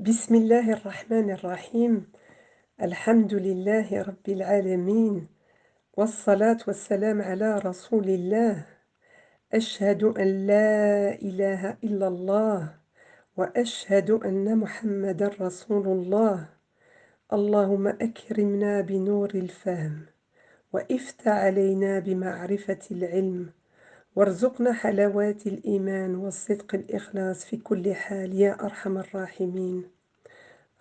بسم الله الرحمن الرحيم. الحمد لله رب العالمين، والصلاة والسلام على رسول الله. أشهد أن لا إله إلا الله، وأشهد أن محمدا رسول الله. اللهم أكرمنا بنور الفهم، وافتح علينا بمعرفة العلم، وارزقنا حلاوات الإيمان والصدق الإخلاص في كل حال يا أرحم الراحمين.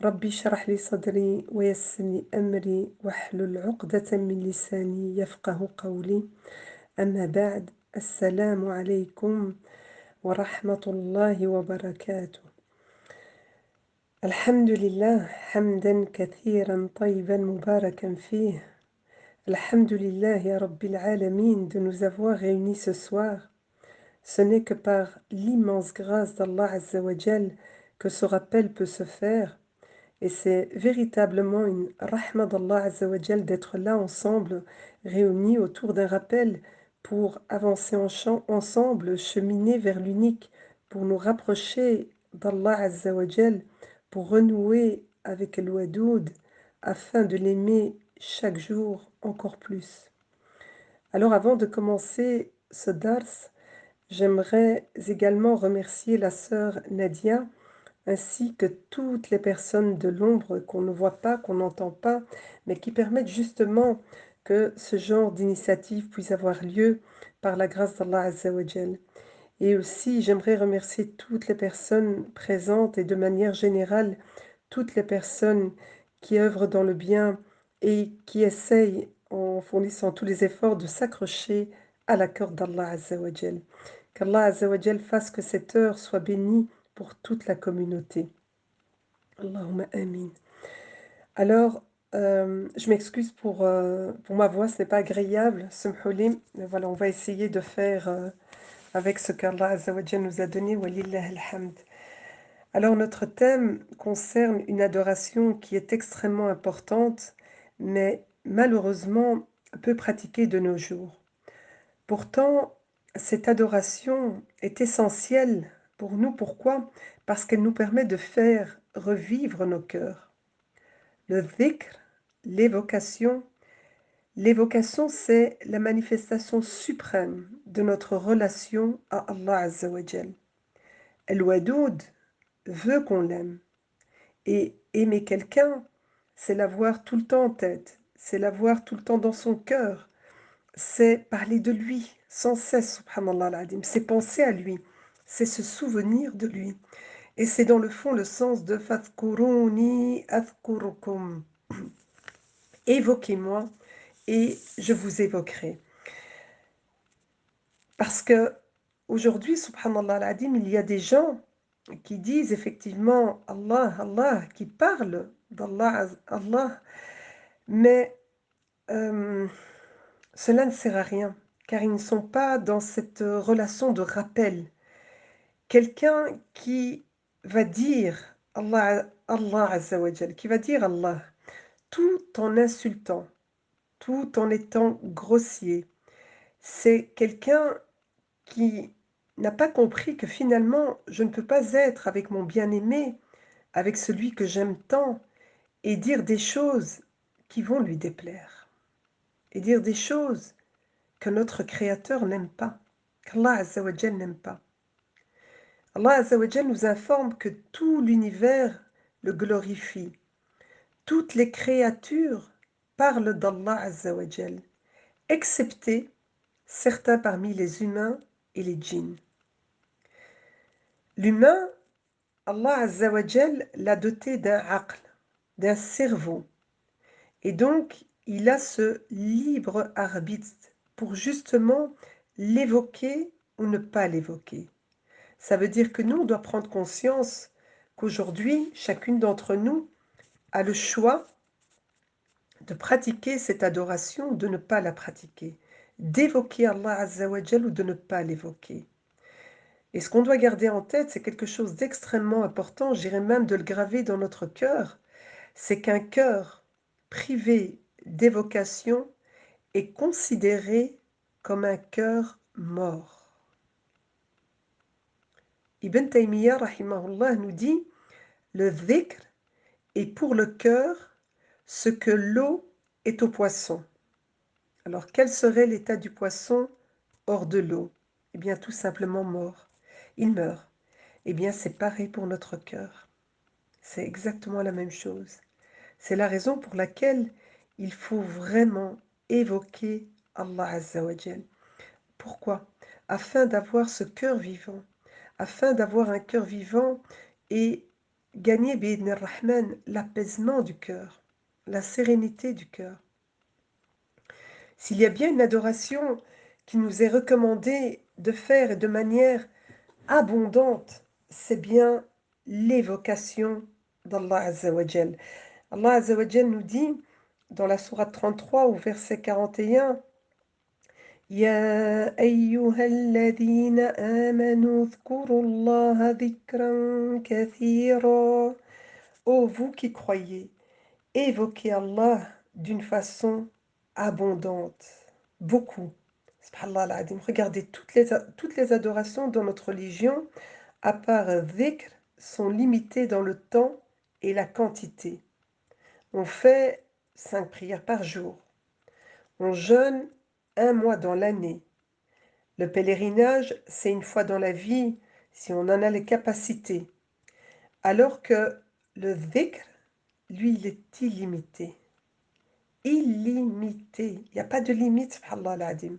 ربي اشرح لي صدري ويسر لي أمري واحلل عقدة من لساني يفقه قولي. أما بعد، السلام عليكم ورحمة الله وبركاته. الحمد لله حمدا كثيرا طيبا مباركا فيه. الحمد لله يا رب العالمين de nous avoir réunis ce soir. Ce n'est que par l'immense grâce d'Allah Azza wa Jal que ce rappel peut se faire. Et c'est véritablement une rahma d'Allah Azza wa Jal d'être là ensemble, réunis autour d'un rappel pour avancer ensemble, cheminer vers l'unique, pour nous rapprocher d'Allah Azza wa Jal, pour renouer avec El Wadoud, afin de l'aimer chaque jour encore plus. Alors avant de commencer ce dars, j'aimerais également remercier la sœur Nadia, ainsi que toutes les personnes de l'ombre qu'on ne voit pas, qu'on n'entend pas, mais qui permettent justement que ce genre d'initiative puisse avoir lieu par la grâce d'Allah Azza wa Jal. Et aussi, j'aimerais remercier toutes les personnes présentes et de manière générale, toutes les personnes qui œuvrent dans le bien et qui essayent, en fournissant tous les efforts, de s'accrocher à la corde d'Allah Azza wa Jal. Qu'Allah Azza wa Jal fasse que cette heure soit bénie pour toute la communauté. Allahumma amin. Alors, je m'excuse pour ma voix, ce n'est pas agréable, Sumhulim, mais voilà, on va essayer de faire avec ce qu'Allah Azza wa Jal nous a donné, walillah alhamd. Alors, notre thème concerne une adoration qui est extrêmement importante, mais malheureusement peu pratiquée de nos jours. Pourtant, cette adoration est essentielle pour nous. Pourquoi? Parce qu'elle nous permet de faire revivre nos cœurs. Le dhikr, l'évocation. L'évocation, c'est la manifestation suprême de notre relation à Allah Azza wa Jal. El-Wadoud veut qu'on l'aime. Et aimer quelqu'un, c'est l'avoir tout le temps en tête, c'est l'avoir tout le temps dans son cœur, c'est parler de lui sans cesse, subhanallah al-adim, c'est penser à lui, c'est se souvenir de lui. Et c'est dans le fond le sens de fadhkuruni adhkurukum. Évoquez-moi et je vous évoquerai. Parce que aujourd'hui, subhanallah al-adim, il y a des gens qui disent effectivement Allah, Allah, qui parlent d'Allah, Allah, mais cela ne sert à rien, car ils ne sont pas dans cette relation de rappel. Quelqu'un qui va dire Allah, Allah Azza wa Jal, qui va dire Allah, tout en insultant, tout en étant grossier, c'est quelqu'un qui n'a pas compris que finalement, je ne peux pas être avec mon bien-aimé, avec celui que j'aime tant, et dire des choses qui vont lui déplaire, et dire des choses que notre Créateur n'aime pas, qu'Allah Azza wa Jal n'aime pas. Allah Azza wa Jal nous informe que tout l'univers le glorifie. Toutes les créatures parlent d'Allah Azza wa Jal, excepté certains parmi les humains et les djinns. L'humain, Allah Azza wa Jal l'a doté d'un aql, d'un cerveau. Et donc, il a ce libre arbitre pour justement l'évoquer ou ne pas l'évoquer. Ça veut dire que nous, on doit prendre conscience qu'aujourd'hui, chacune d'entre nous a le choix de pratiquer cette adoration ou de ne pas la pratiquer, d'évoquer Allah Azza wa Jal ou de ne pas l'évoquer. Et ce qu'on doit garder en tête, c'est quelque chose d'extrêmement important, j'irais même de le graver dans notre cœur, c'est qu'un cœur privé d'évocation est considéré comme un cœur mort. Ibn Taymiyyah, rahimahullah, nous dit Le dhikr est pour le cœur ce que l'eau est au poisson. Alors, quel serait l'état du poisson hors de l'eau? Eh bien, tout simplement mort. Il meurt. Eh bien, c'est pareil pour notre cœur. C'est exactement la même chose. C'est la raison pour laquelle il faut vraiment évoquer Allah Azza wa Jal. Pourquoi? Afin d'avoir ce cœur vivant, afin d'avoir un cœur vivant et gagner, bi'idn ar-Rahman, l'apaisement du cœur, la sérénité du cœur. S'il y a bien une adoration qui nous est recommandée de faire et de manière abondante, c'est bien l'évocation d'Allah Azza wa Jal. Allah Azza wa Jal nous dit dans la sourate 33 au verset 41, يا أيها الذين آمنوا اذكروا الله ذكرا كثيرا. Ô vous qui croyez, évoquez Allah d'une façon abondante, beaucoup. Subhanallah al-Adim. Regardez, toutes les adorations dans notre religion, à part dhikr, sont limitées dans le temps et la quantité. On fait 5 prières par jour. On jeûne 1 mois dans l'année. Le pèlerinage, c'est 1 fois dans la vie, si on en a les capacités. Alors que le dhikr, lui, il est illimité. Illimité. Il n'y a pas de limite, subhanallah al-Adim.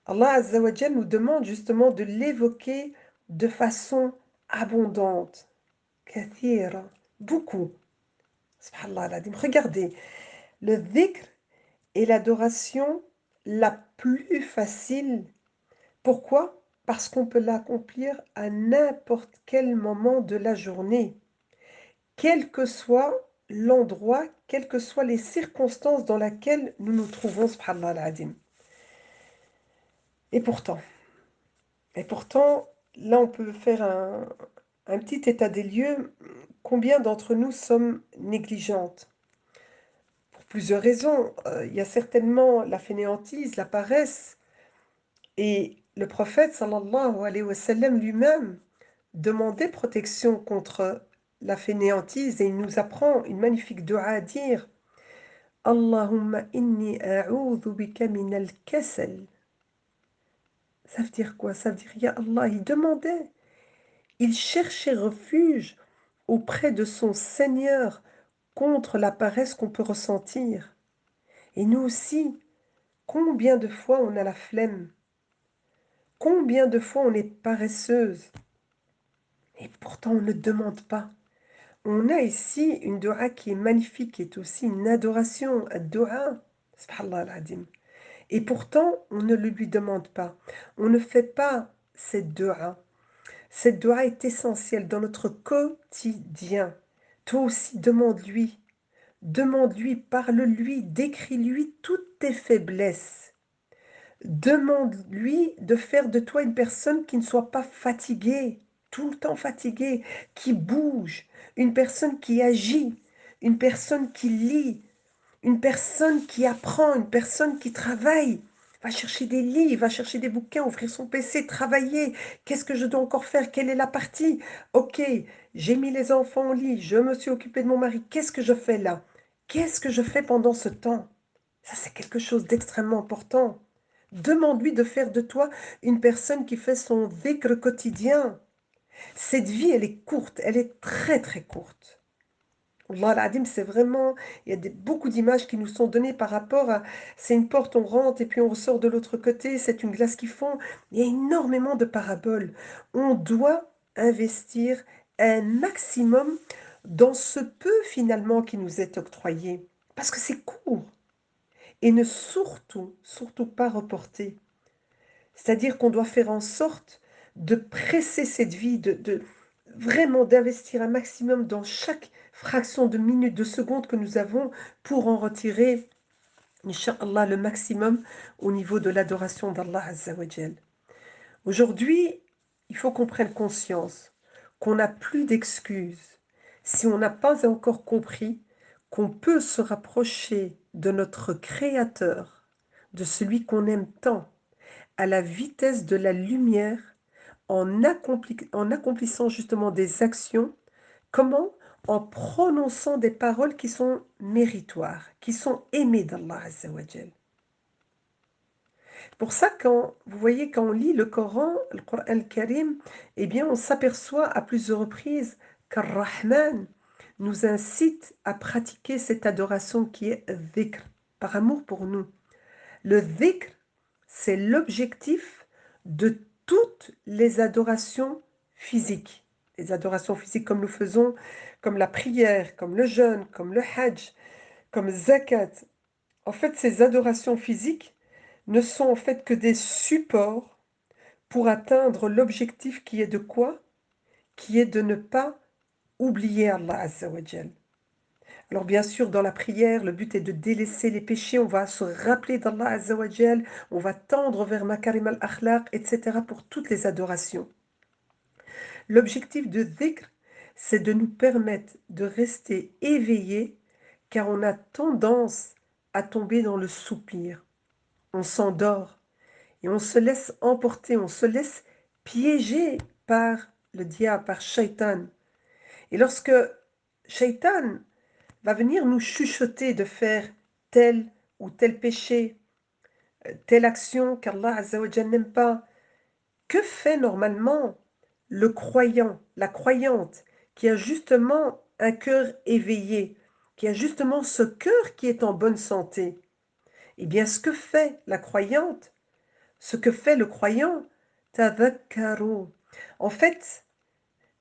Allah Azza wa Jal nous demande justement de l'évoquer de façon abondante. Kathira. Beaucoup. Subhanallah al-Adim. Regardez, le dhikr est l'adoration la plus facile. Pourquoi? Parce qu'on peut l'accomplir à n'importe quel moment de la journée, quel que soit l'endroit, quelles que soient les circonstances dans lesquelles nous nous trouvons, subhanallah al-Adim. Et pourtant, là on peut faire un petit état des lieux. Combien d'entre nous sommes négligentes? Pour plusieurs raisons. Il y a certainement la fainéantise, la paresse. Et le prophète, sallallahu alayhi wa sallam, lui-même, demandait protection contre la fainéantise et il nous apprend une magnifique dua à dire Allahumma inni a'udhu bika min al-kasal. Ça veut dire quoi? Ça veut dire, Ya Allah, il demandait, il cherchait refuge auprès de son Seigneur contre la paresse qu'on peut ressentir. Et nous aussi, combien de fois on a la flemme? Combien de fois on est paresseuse? Et pourtant on ne demande pas. On a ici une dua qui est magnifique, qui est aussi une adoration, un dua, subhanallah al-Adim. Et pourtant, on ne le lui demande pas. On ne fait pas cette dua. Cette dua est essentielle dans notre quotidien. Toi aussi, demande-lui. Demande-lui, parle-lui, décris-lui toutes tes faiblesses. Demande-lui de faire de toi une personne qui ne soit pas fatiguée, tout le temps fatiguée, qui bouge, une personne qui agit, une personne qui lit, une personne qui apprend, une personne qui travaille. Va chercher des livres, va chercher des bouquins, ouvrir son PC, travailler. Qu'est-ce que je dois encore faire? Quelle est la partie? Ok, j'ai mis les enfants au lit, je me suis occupée de mon mari. Qu'est-ce que je fais là? Qu'est-ce que je fais pendant ce temps? Ça, c'est quelque chose d'extrêmement important. Demande-lui de faire de toi une personne qui fait son dhikr quotidien. Cette vie, elle est courte, elle est très très courte. Allah al-Adim, c'est vraiment, il y a beaucoup d'images qui nous sont données par rapport à, c'est une porte, on rentre et puis on ressort de l'autre côté, c'est une glace qui fond. Il y a énormément de paraboles. On doit investir un maximum dans ce peu finalement qui nous est octroyé. Parce que c'est court. Et ne surtout, surtout pas reporter. C'est-à-dire qu'on doit faire en sorte de presser cette vie, vraiment d'investir un maximum dans chaque fraction de minute, de seconde que nous avons pour en retirer, Inch'Allah, le maximum au niveau de l'adoration d'Allah Azza wa Jal. Aujourd'hui, il faut qu'on prenne conscience qu'on n'a plus d'excuses si on n'a pas encore compris qu'on peut se rapprocher de notre Créateur, de celui qu'on aime tant, à la vitesse de la lumière en accomplissant justement des actions Comment? En prononçant des paroles qui sont méritoires, qui sont aimées d'Allah Azza wa Jal. Pour ça, quand vous voyez, quand on lit le Coran al-Karim, eh bien, on s'aperçoit à plusieurs reprises qu'Ar-Rahman nous incite à pratiquer cette adoration qui est dhikr, par amour pour nous. Le dhikr, c'est l'objectif de toutes les adorations physiques. Les adorations physiques comme nous faisons, comme la prière, comme le jeûne, comme le hajj, comme zakat. En fait, ces adorations physiques ne sont en fait que des supports pour atteindre l'objectif qui est de quoi? Qui est de ne pas oublier Allah Azza wa Jal. Alors bien sûr, dans la prière, le but est de délaisser les péchés, on va se rappeler d'Allah Azza wa Jal, on va tendre vers Makarim al-Akhlaq, etc. pour toutes les adorations. L'objectif de dhikr, c'est de nous permettre de rester éveillés, car on a tendance à tomber dans le soupir. On s'endort et on se laisse emporter, on se laisse piéger par le diable, par Shaitan. Et lorsque Shaitan va venir nous chuchoter de faire tel ou tel péché, telle action qu'Allah Azza wa Jalla n'aime pas, que fait normalement le croyant, la croyante, qui a justement un cœur éveillé, qui a justement ce cœur qui est en bonne santé? Eh bien, ce que fait la croyante, ce que fait le croyant, tadhakkaru. En fait,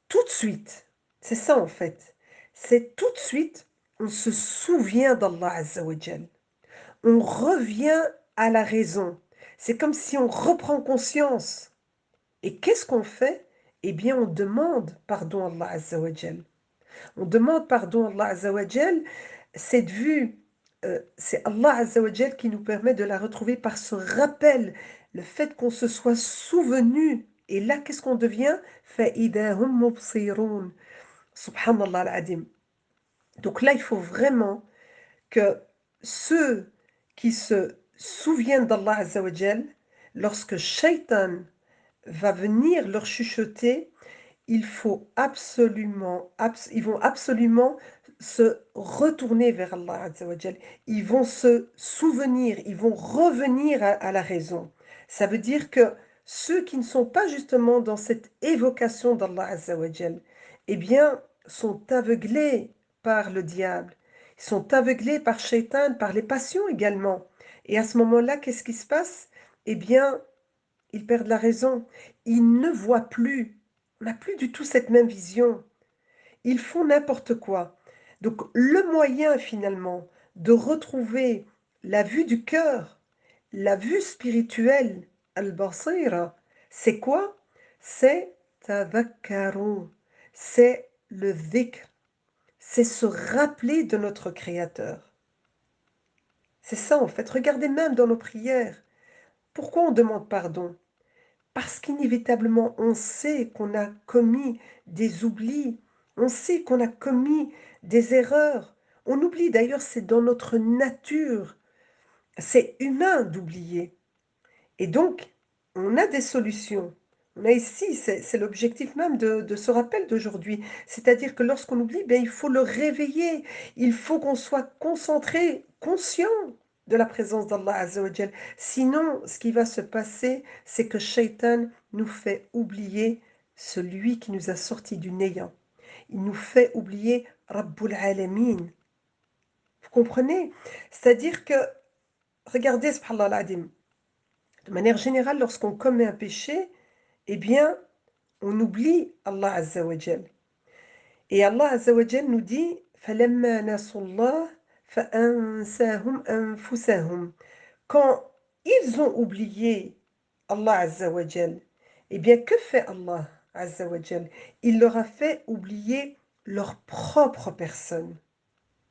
tout de suite, c'est ça en fait, c'est tout de suite, on se souvient d'Allah Azza wa Jal. On revient à la raison. C'est comme si on reprend conscience. Et qu'est-ce qu'on fait? Eh bien, on demande pardon à Allah Azza wa Jal. On demande pardon à Allah Azza wa Jal. Cette vue, c'est Allah Azza wa Jal qui nous permet de la retrouver par ce rappel, le fait qu'on se soit souvenu. Et là, qu'est-ce qu'on devient? فَإِذَا هُمْ مُبْصِرُونَ. Subhanallah al-Adim. Donc là, il faut vraiment que ceux qui se souviennent d'Allah Azza wa Jal, lorsque Shaitan va venir leur chuchoter, il faut absolument, ils vont absolument se retourner vers Allah Azza wa Jal. Ils vont se souvenir, ils vont revenir à la raison. Ça veut dire que ceux qui ne sont pas justement dans cette évocation d'Allah Azza wa Jal, eh bien, sont aveuglés par le diable. Ils sont aveuglés par Shaitan, par les passions également. Et à ce moment-là, qu'est-ce qui se passe? Eh bien, ils perdent la raison. Ils ne voient plus. On n'a plus du tout cette même vision. Ils font n'importe quoi. Donc le moyen finalement de retrouver la vue du cœur, la vue spirituelle, al-basira, c'est quoi? C'est tadhakkarun, c'est le dhikr, c'est se rappeler de notre Créateur. C'est ça en fait. Regardez même dans nos prières. Pourquoi on demande pardon? Parce qu'inévitablement, on sait qu'on a commis des oublis, on sait qu'on a commis des erreurs. On oublie, d'ailleurs, c'est dans notre nature, c'est humain d'oublier. Et donc, on a des solutions. On a ici, c'est l'objectif même de ce rappel d'aujourd'hui. C'est-à-dire que lorsqu'on oublie, ben, il faut le réveiller. Il faut qu'on soit concentré, conscient de la présence d'Allah Azza wa Jal. Sinon, ce qui va se passer, c'est que Shaitan nous fait oublier celui qui nous a sortis du néant. Il nous fait oublier Rabbul Alamin. Vous comprenez? C'est-à-dire que, regardez, subhanallah al-adim, de manière générale, lorsqu'on commet un péché, eh bien, on oublie Allah Azza wa Jal. Et Allah Azza wa Jal nous dit فَلَمَّا نَسُوا اللَّهَ فَأَنْسَاهُمْ أَنفُسَهُمْ. Quand ils ont oublié Allah Azza wa Jal, eh bien, que fait Allah Azza wa Jal? Il leur a fait oublier leur propre personne.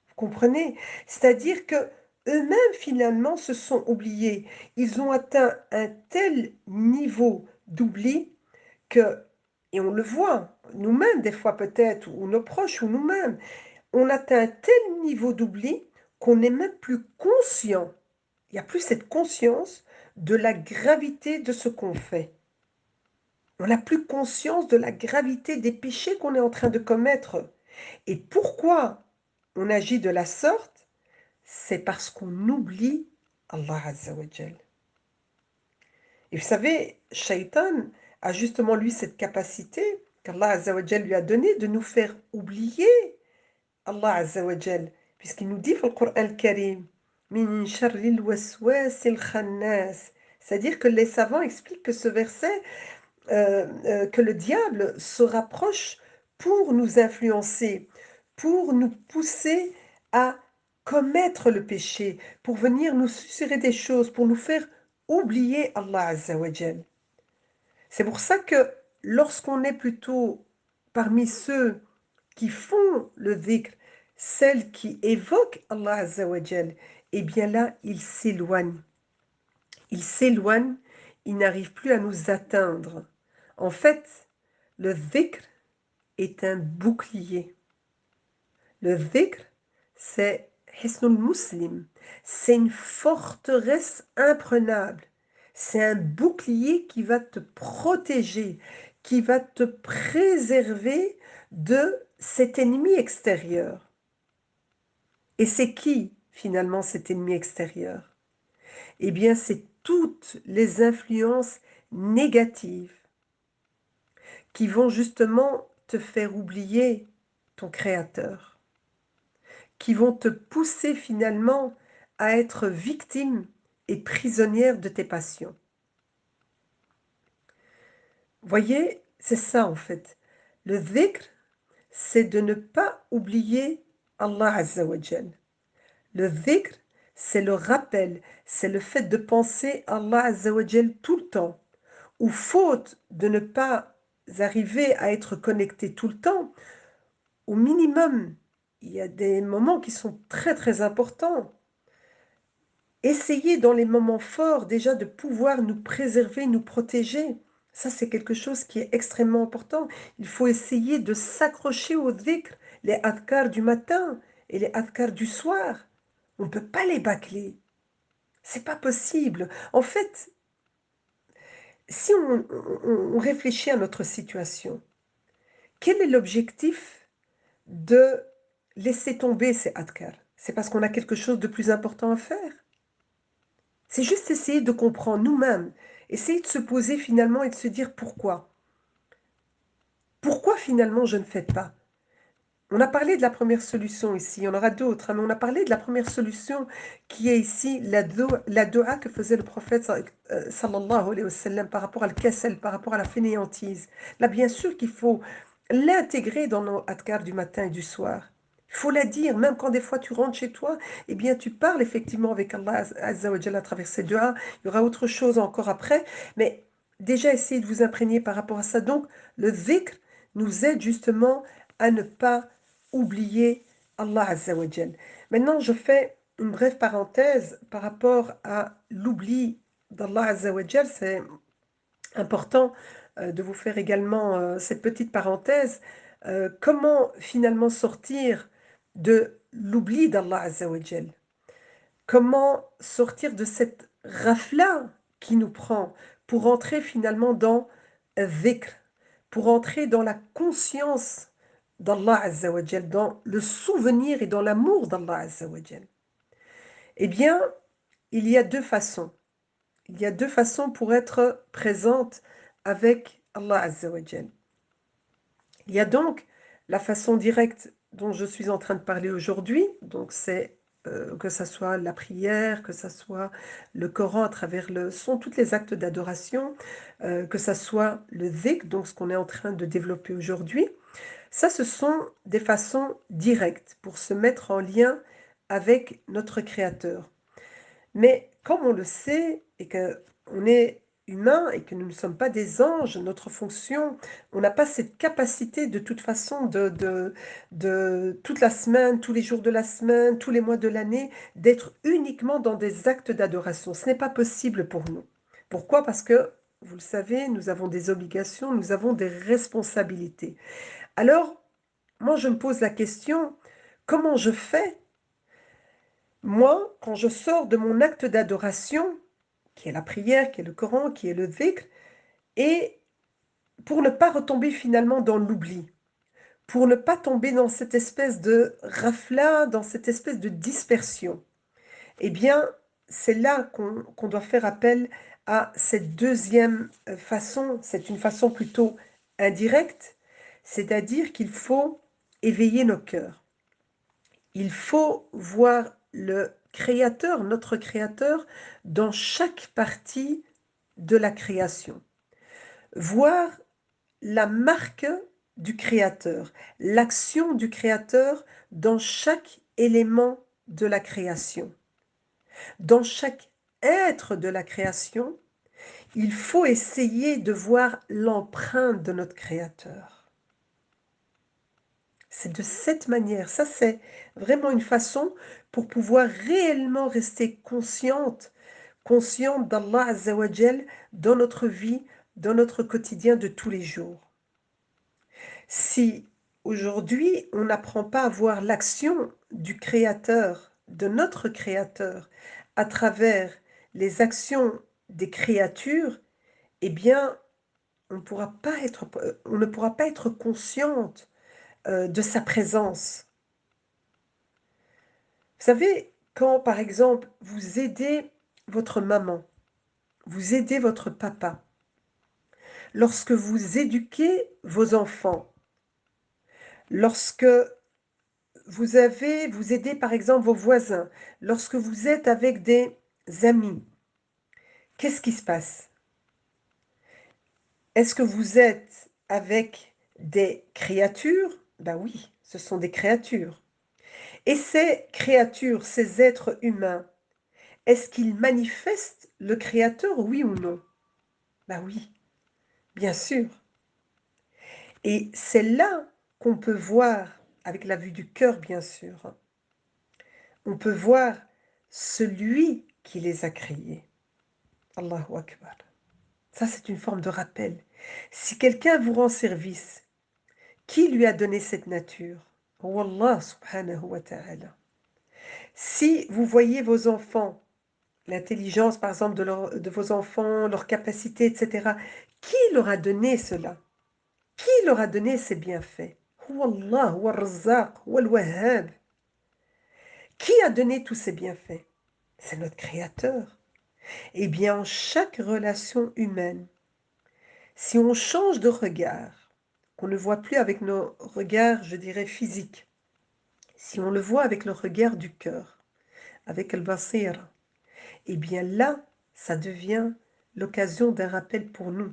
Vous comprenez? C'est-à-dire que eux-mêmes, finalement, se sont oubliés. Ils ont atteint un tel niveau d'oubli que, et on le voit, nous-mêmes, des fois peut-être, ou nos proches, ou nous-mêmes, on atteint un tel niveau d'oubli qu'on n'est même plus conscient. Il n'y a plus cette conscience de la gravité de ce qu'on fait. On n'a plus conscience de la gravité des péchés qu'on est en train de commettre. Et pourquoi on agit de la sorte? C'est parce qu'on oublie Allah Azza wa Jal. Et vous savez, Shaitan a justement lui cette capacité qu'Allah Azza wa Jal lui a donnée de nous faire oublier Allah Azza wa Jal, puisqu'il nous dit dans le Coran al-Karim, Min sharril waswasil khannas. C'est-à-dire que les savants expliquent que ce verset, que le diable se rapproche pour nous influencer, pour nous pousser à commettre le péché, pour venir nous susurrer des choses, pour nous faire oublier Allah Azza wa Jal. C'est pour ça que lorsqu'on est plutôt parmi ceux qui font le dhikr, celles qui évoquent Allah Azza wa Jal, eh bien là, ils s'éloignent. Ils s'éloignent, ils n'arrivent plus à nous atteindre. En fait, le dhikr est un bouclier. Le dhikr, c'est Hisnul Muslim, c'est une forteresse imprenable. C'est un bouclier qui va te protéger, qui va te préserver de cet ennemi extérieur. Et c'est qui, finalement, cet ennemi extérieur? Eh bien, c'est toutes les influences négatives qui vont justement te faire oublier ton Créateur, qui vont te pousser finalement à être victime et prisonnière de tes passions. Voyez, c'est ça en fait. Le dhikr, c'est de ne pas oublier Allah Azza wa Jal. Le dhikr, c'est le rappel, c'est le fait de penser Allah Azza wa Jal tout le temps. Ou faute de ne pas arriver à être connecté tout le temps, au minimum, il y a des moments qui sont très très importants. Essayez dans les moments forts déjà de pouvoir nous préserver, nous protéger. Ça, c'est quelque chose qui est extrêmement important. Il faut essayer de s'accrocher au dhikr, les adhkars du matin et les adhkars du soir. On ne peut pas les bâcler. C'est pas possible. En fait, si on réfléchit à notre situation, quel est l'objectif de laisser tomber ces adhkars? C'est parce qu'on a quelque chose de plus important à faire. C'est juste essayer de comprendre nous-mêmes, essayer de se poser finalement et de se dire pourquoi. Pourquoi finalement je ne fais pas? On a parlé de la première solution ici, il y en aura d'autres, hein, mais on a parlé de la première solution qui est ici la doua que faisait le prophète sallallahu alayhi wa sallam par rapport à le kassel, par rapport à la fainéantise. Là, bien sûr qu'il faut l'intégrer dans nos adhkars du matin et du soir. Il faut la dire, même quand des fois tu rentres chez toi, eh bien tu parles effectivement avec Allah Azza wa Jalla à travers ces doigts. Il y aura autre chose encore après, mais déjà essayez de vous imprégner par rapport à ça. Donc, le dhikr nous aide justement à ne pas oublier Allah Azza wa Jal. Maintenant, je fais une brève parenthèse par rapport à l'oubli d'Allah Azza wa Jal. C'est important de vous faire également cette petite parenthèse. Comment finalement sortir de l'oubli d'Allah Azza wa Jal? Comment sortir de cette rafla qui nous prend pour entrer finalement dans dhikr, pour entrer dans la conscience d'Allah Azza wa Jal, dans le souvenir et dans l'amour d'Allah Azza wa Jal? Eh bien, il y a deux façons. Il y a deux façons pour être présente avec Allah Azza wa Jal. Il y a donc la façon directe dont je suis en train de parler aujourd'hui, donc c'est que ça soit la prière, que ça soit le Coran à travers le son, tous les actes d'adoration, que ça soit le dhikr, donc ce qu'on est en train de développer aujourd'hui. Ça, ce sont des façons directes pour se mettre en lien avec notre Créateur. Mais comme on le sait et qu'on est humain et que nous ne sommes pas des anges, notre fonction, on n'a pas cette capacité de toute façon de toute la semaine, tous les jours de la semaine, tous les mois de l'année, d'être uniquement dans des actes d'adoration. Ce n'est pas possible pour nous. Pourquoi? Parce que, vous le savez, nous avons des obligations, nous avons des responsabilités. Alors, moi, je me pose la question, comment je fais moi, quand je sors de mon acte d'adoration, qui est la prière, qui est le Coran, qui est le dhikr, et pour ne pas retomber finalement dans l'oubli, pour ne pas tomber dans cette espèce de rafla, dans cette espèce de dispersion. Eh bien, c'est là qu'on doit faire appel à cette deuxième façon, c'est une façon plutôt indirecte, c'est-à-dire qu'il faut éveiller nos cœurs. Il faut voir le Créateur, notre Créateur, dans chaque partie de la création. Voir la marque du Créateur, l'action du Créateur dans chaque élément de la création. Dans chaque être de la création, il faut essayer de voir l'empreinte de notre Créateur. C'est de cette manière, ça c'est vraiment une façon pour pouvoir réellement rester consciente d'Allah Azza wa Jal dans notre vie, dans notre quotidien de tous les jours. Si aujourd'hui on n'apprend pas à voir l'action du Créateur, de notre Créateur, à travers les actions des créatures, eh bien on ne pourra pas être consciente de sa présence. Vous savez, quand par exemple vous aidez votre maman, vous aidez votre papa, lorsque vous éduquez vos enfants, lorsque vous aidez par exemple vos voisins, lorsque vous êtes avec des amis, qu'est-ce qui se passe? Est-ce que vous êtes avec des créatures? Ben oui, ce sont des créatures. Et ces créatures, ces êtres humains, est-ce qu'ils manifestent le Créateur, oui ou non? Ben oui, bien sûr. Et c'est là qu'on peut voir, avec la vue du cœur bien sûr, on peut voir celui qui les a créés. Allahu Akbar. Ça, c'est une forme de rappel. Si quelqu'un vous rend service, qui lui a donné cette nature? Wallah subhanahu wa ta'ala. Si vous voyez vos enfants, l'intelligence par exemple de vos enfants, leurs capacités, etc., qui leur a donné cela? Qui leur a donné ces bienfaits? Wallah, wa Razzaq, wa Wahhab. Qui a donné tous ces bienfaits? C'est notre Créateur. Eh bien, en chaque relation humaine, si on change de regard, qu'on ne voit plus avec nos regards, je dirais, physiques, si on le voit avec le regard du cœur, avec le basira, eh bien là, ça devient l'occasion d'un rappel pour nous.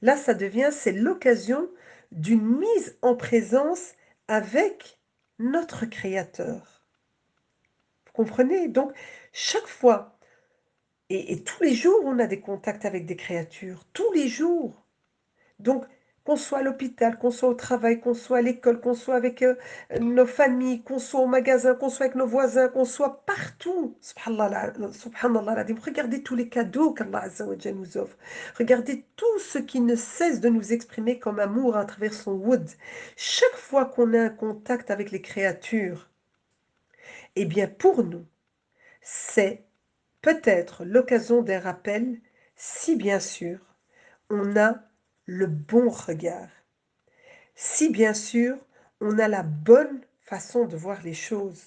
Là, c'est l'occasion d'une mise en présence avec notre Créateur. Vous comprenez? Donc, chaque fois, et tous les jours, on a des contacts avec des créatures, tous les jours. Donc, qu'on soit à l'hôpital, qu'on soit au travail, qu'on soit à l'école, qu'on soit avec nos familles, qu'on soit au magasin, qu'on soit avec nos voisins, qu'on soit partout. Subhanallah, subhanallah, regardez tous les cadeaux qu'Allah Azza wa Jalla nous offre. Regardez tout ce qui ne cesse de nous exprimer comme amour à travers son wood. Chaque fois qu'on a un contact avec les créatures, eh bien pour nous, c'est peut-être l'occasion d'un rappel, si bien sûr, on a le bon regard. Si bien sûr, on a la bonne façon de voir les choses.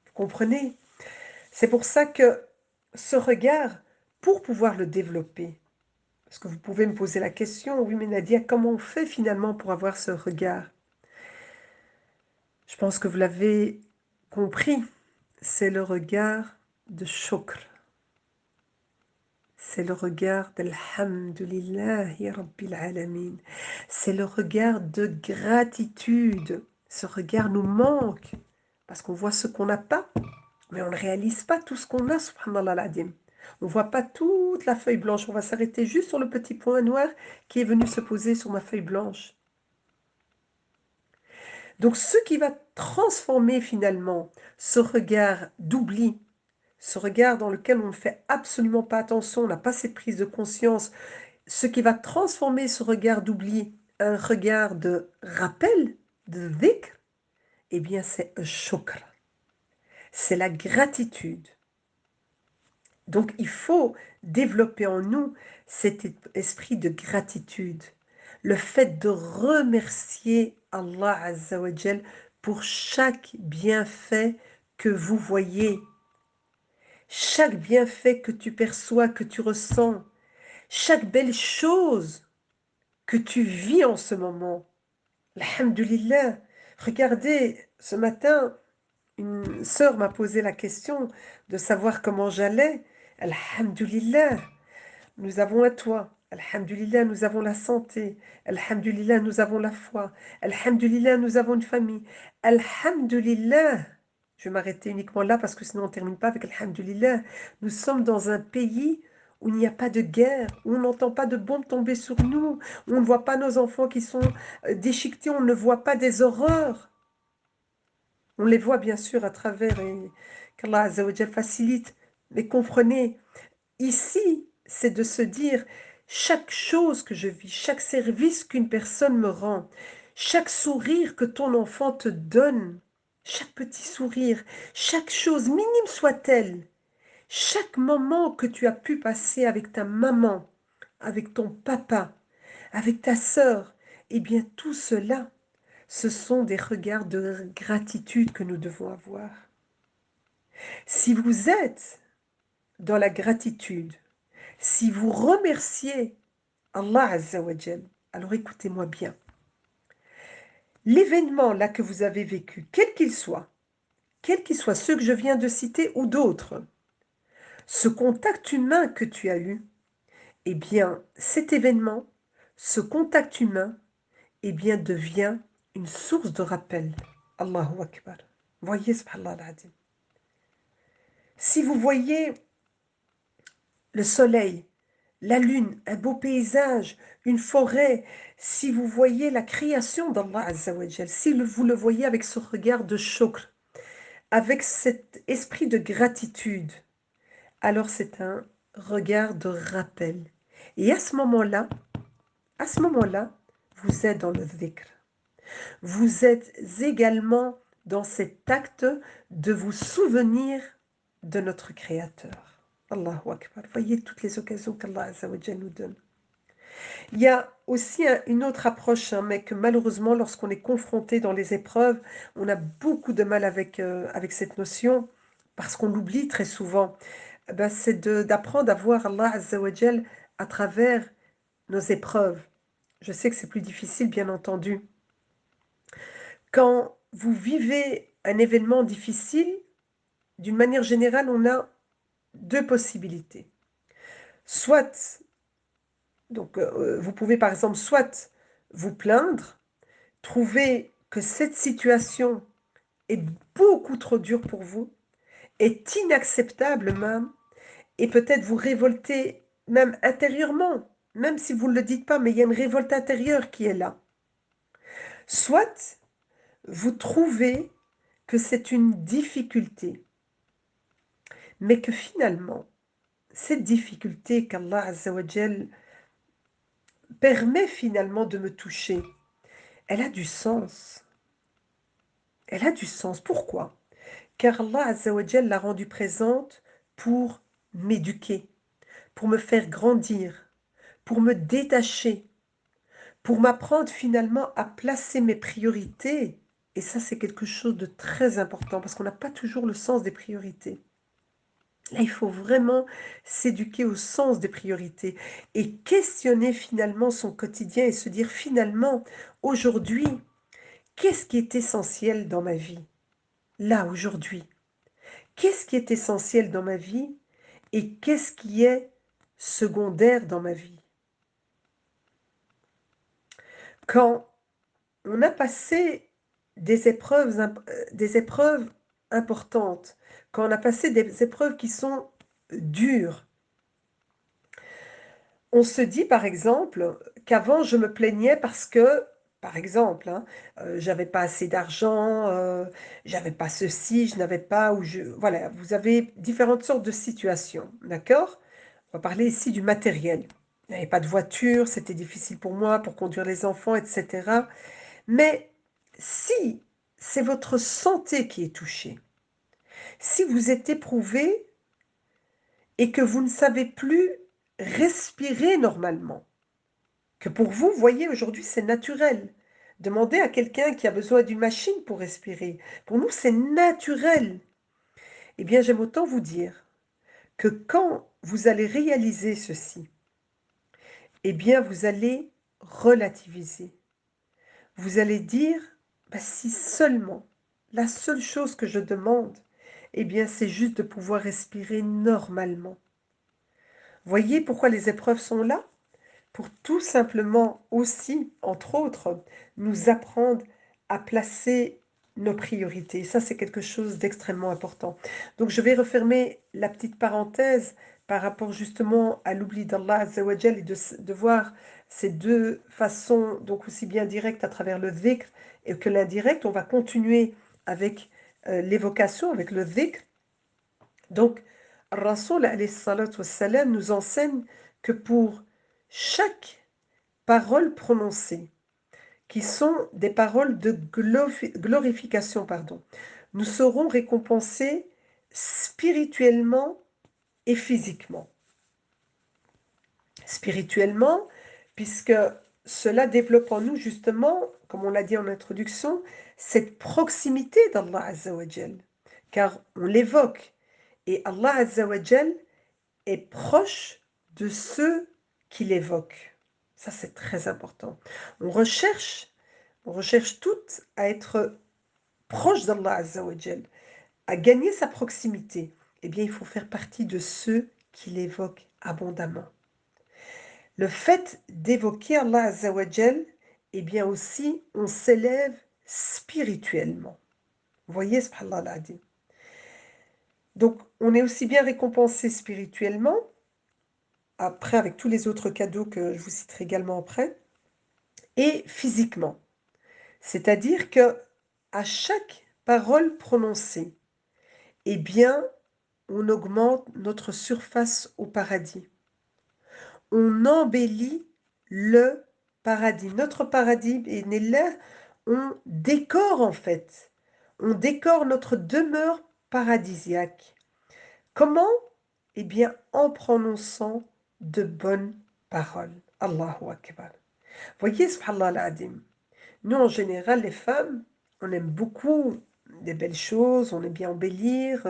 Vous comprenez? C'est pour ça que ce regard, pour pouvoir le développer, parce que vous pouvez me poser la question, oui mais Nadia, comment on fait finalement pour avoir ce regard? Je pense que vous l'avez compris, c'est le regard de shukr. C'est le regard d'Alhamdulillahi Rabbil Alamin. C'est le regard de gratitude. Ce regard nous manque parce qu'on voit ce qu'on n'a pas, mais on ne réalise pas tout ce qu'on a, subhanallah al-adim. On ne voit pas toute la feuille blanche. On va s'arrêter juste sur le petit point noir qui est venu se poser sur ma feuille blanche. Donc ce qui va transformer finalement ce regard d'oubli, ce regard dans lequel on ne fait absolument pas attention, on n'a pas cette prise de conscience, ce qui va transformer ce regard d'oubli un regard de rappel, de dhikr, eh bien c'est un shukr, c'est la gratitude. Donc il faut développer en nous cet esprit de gratitude, le fait de remercier Allah Azza wa Jal pour chaque bienfait que vous voyez, chaque bienfait que tu perçois, que tu ressens, chaque belle chose que tu vis en ce moment. Alhamdulillah. Regardez, ce matin, une sœur m'a posé la question de savoir comment j'allais. Alhamdulillah. Nous avons un toit. Alhamdulillah, nous avons la santé. Alhamdulillah, nous avons la foi. Alhamdulillah, nous avons une famille. Alhamdulillah. Je vais m'arrêter uniquement là parce que sinon on ne termine pas avec Alhamdulillah. Nous sommes dans un pays où il n'y a pas de guerre, où on n'entend pas de bombes tomber sur nous, où on ne voit pas nos enfants qui sont déchiquetés, on ne voit pas des horreurs. On les voit bien sûr à travers et qu'Allah Azza wa Jal facilite. Mais comprenez, ici, c'est de se dire, chaque chose que je vis, chaque service qu'une personne me rend, chaque sourire que ton enfant te donne, chaque petit sourire, chaque chose, minime soit-elle, chaque moment que tu as pu passer avec ta maman, avec ton papa, avec ta sœur, eh bien tout cela, ce sont des regards de gratitude que nous devons avoir. Si vous êtes dans la gratitude, si vous remerciez Allah Azza wa Jal, alors écoutez-moi bien. L'événement là que vous avez vécu, quel qu'il soit ceux que je viens de citer ou d'autres, ce contact humain que tu as eu, eh bien cet événement, ce contact humain, eh bien devient une source de rappel. Allahu Akbar. Voyez, subhanallah al-azim. Si vous voyez le soleil, la lune, un beau paysage, une forêt, si vous voyez la création d'Allah Azza wa Jal, si vous le voyez avec ce regard de shukr, avec cet esprit de gratitude, alors c'est un regard de rappel. Et à ce moment-là, vous êtes dans le dhikr. Vous êtes également dans cet acte de vous souvenir de notre Créateur. Allahu Akbar. Voyez toutes les occasions qu'Allah Azza wa Jal nous donne. Il y a aussi une autre approche, hein, mais que malheureusement, lorsqu'on est confronté dans les épreuves, on a beaucoup de mal avec, avec cette notion, parce qu'on l'oublie très souvent. Ben, c'est d'apprendre à voir Allah Azza wa Jal à travers nos épreuves. Je sais que c'est plus difficile, bien entendu. Quand vous vivez un événement difficile, d'une manière générale, on a deux possibilités. Soit, donc, vous pouvez par exemple soit vous plaindre, trouver que cette situation est beaucoup trop dure pour vous, est inacceptable même, et peut-être vous révolter même intérieurement, même si vous ne le dites pas, mais il y a une révolte intérieure qui est là. Soit vous trouvez que c'est une difficulté, mais que finalement, cette difficulté qu'Allah Azza wa Jal permet finalement de me toucher, elle a du sens. Elle a du sens. Pourquoi? Car Allah Azza wa Jal l'a rendue présente pour m'éduquer, pour me faire grandir, pour me détacher, pour m'apprendre finalement à placer mes priorités. Et ça, c'est quelque chose de très important parce qu'on n'a pas toujours le sens des priorités. Là, il faut vraiment s'éduquer au sens des priorités et questionner finalement son quotidien et se dire finalement, aujourd'hui, qu'est-ce qui est essentiel dans ma vie? Là, aujourd'hui, qu'est-ce qui est essentiel dans ma vie et qu'est-ce qui est secondaire dans ma vie? Quand on a passé des épreuves importantes, quand on a passé des épreuves qui sont dures, on se dit par exemple qu'avant je me plaignais parce que, par exemple, hein, j'avais pas assez d'argent, j'avais pas ceci, je n'avais pas, ou je... Voilà, vous avez différentes sortes de situations, d'accord? On va parler ici du matériel. Je n'avais pas de voiture, c'était difficile pour moi, pour conduire les enfants, etc. Mais si c'est votre santé qui est touchée, si vous êtes éprouvé et que vous ne savez plus respirer normalement, que pour vous, voyez, aujourd'hui, c'est naturel Demandez à quelqu'un qui a besoin d'une machine pour respirer. Pour nous, c'est naturel. Eh bien, j'aime autant vous dire que quand vous allez réaliser ceci, eh bien, vous allez relativiser. Vous allez dire, bah, si seulement, la seule chose que je demande, eh bien, c'est juste de pouvoir respirer normalement. Voyez pourquoi les épreuves sont là? Pour tout simplement aussi, entre autres, nous apprendre à placer nos priorités. Ça, c'est quelque chose d'extrêmement important. Donc, je vais refermer la petite parenthèse par rapport justement à l'oubli d'Allah Azza wa Jal et de voir ces deux façons, donc aussi bien directes à travers le dhikr et que l'indirect. On va continuer avec l'évocation, avec le dhikr. Donc, Rasoul alayhi salatu wassalam nous enseigne que pour chaque parole prononcée, qui sont des paroles de glorification, pardon, nous serons récompensés spirituellement et physiquement. Spirituellement, puisque cela développe en nous justement, comme on l'a dit en introduction, cette proximité d'Allah Azza wa Jal, car on l'évoque, et Allah Azza wa Jal est proche de ceux qui l'évoquent. Ça, c'est très important. On recherche toutes à être proche d'Allah Azza wa Jal, à gagner sa proximité. Eh bien, il faut faire partie de ceux qui l'évoquent abondamment. Le fait d'évoquer Allah Azza wa Jal, eh bien aussi, on s'élève spirituellement. Vous voyez, subhanallah al-azim. Donc, on est aussi bien récompensé spirituellement, après avec tous les autres cadeaux que je vous citerai également après, et physiquement. C'est-à-dire que à chaque parole prononcée, eh bien, on augmente notre surface au paradis. On embellit le paradis. Notre paradis est né là, on décore en fait. On décore notre demeure paradisiaque. Comment? Eh bien, en prononçant de bonnes paroles. Allahu Akbar. Voyez, subhanallah al-adim. Nous, en général, les femmes, on aime beaucoup des belles choses, on aime bien embellir.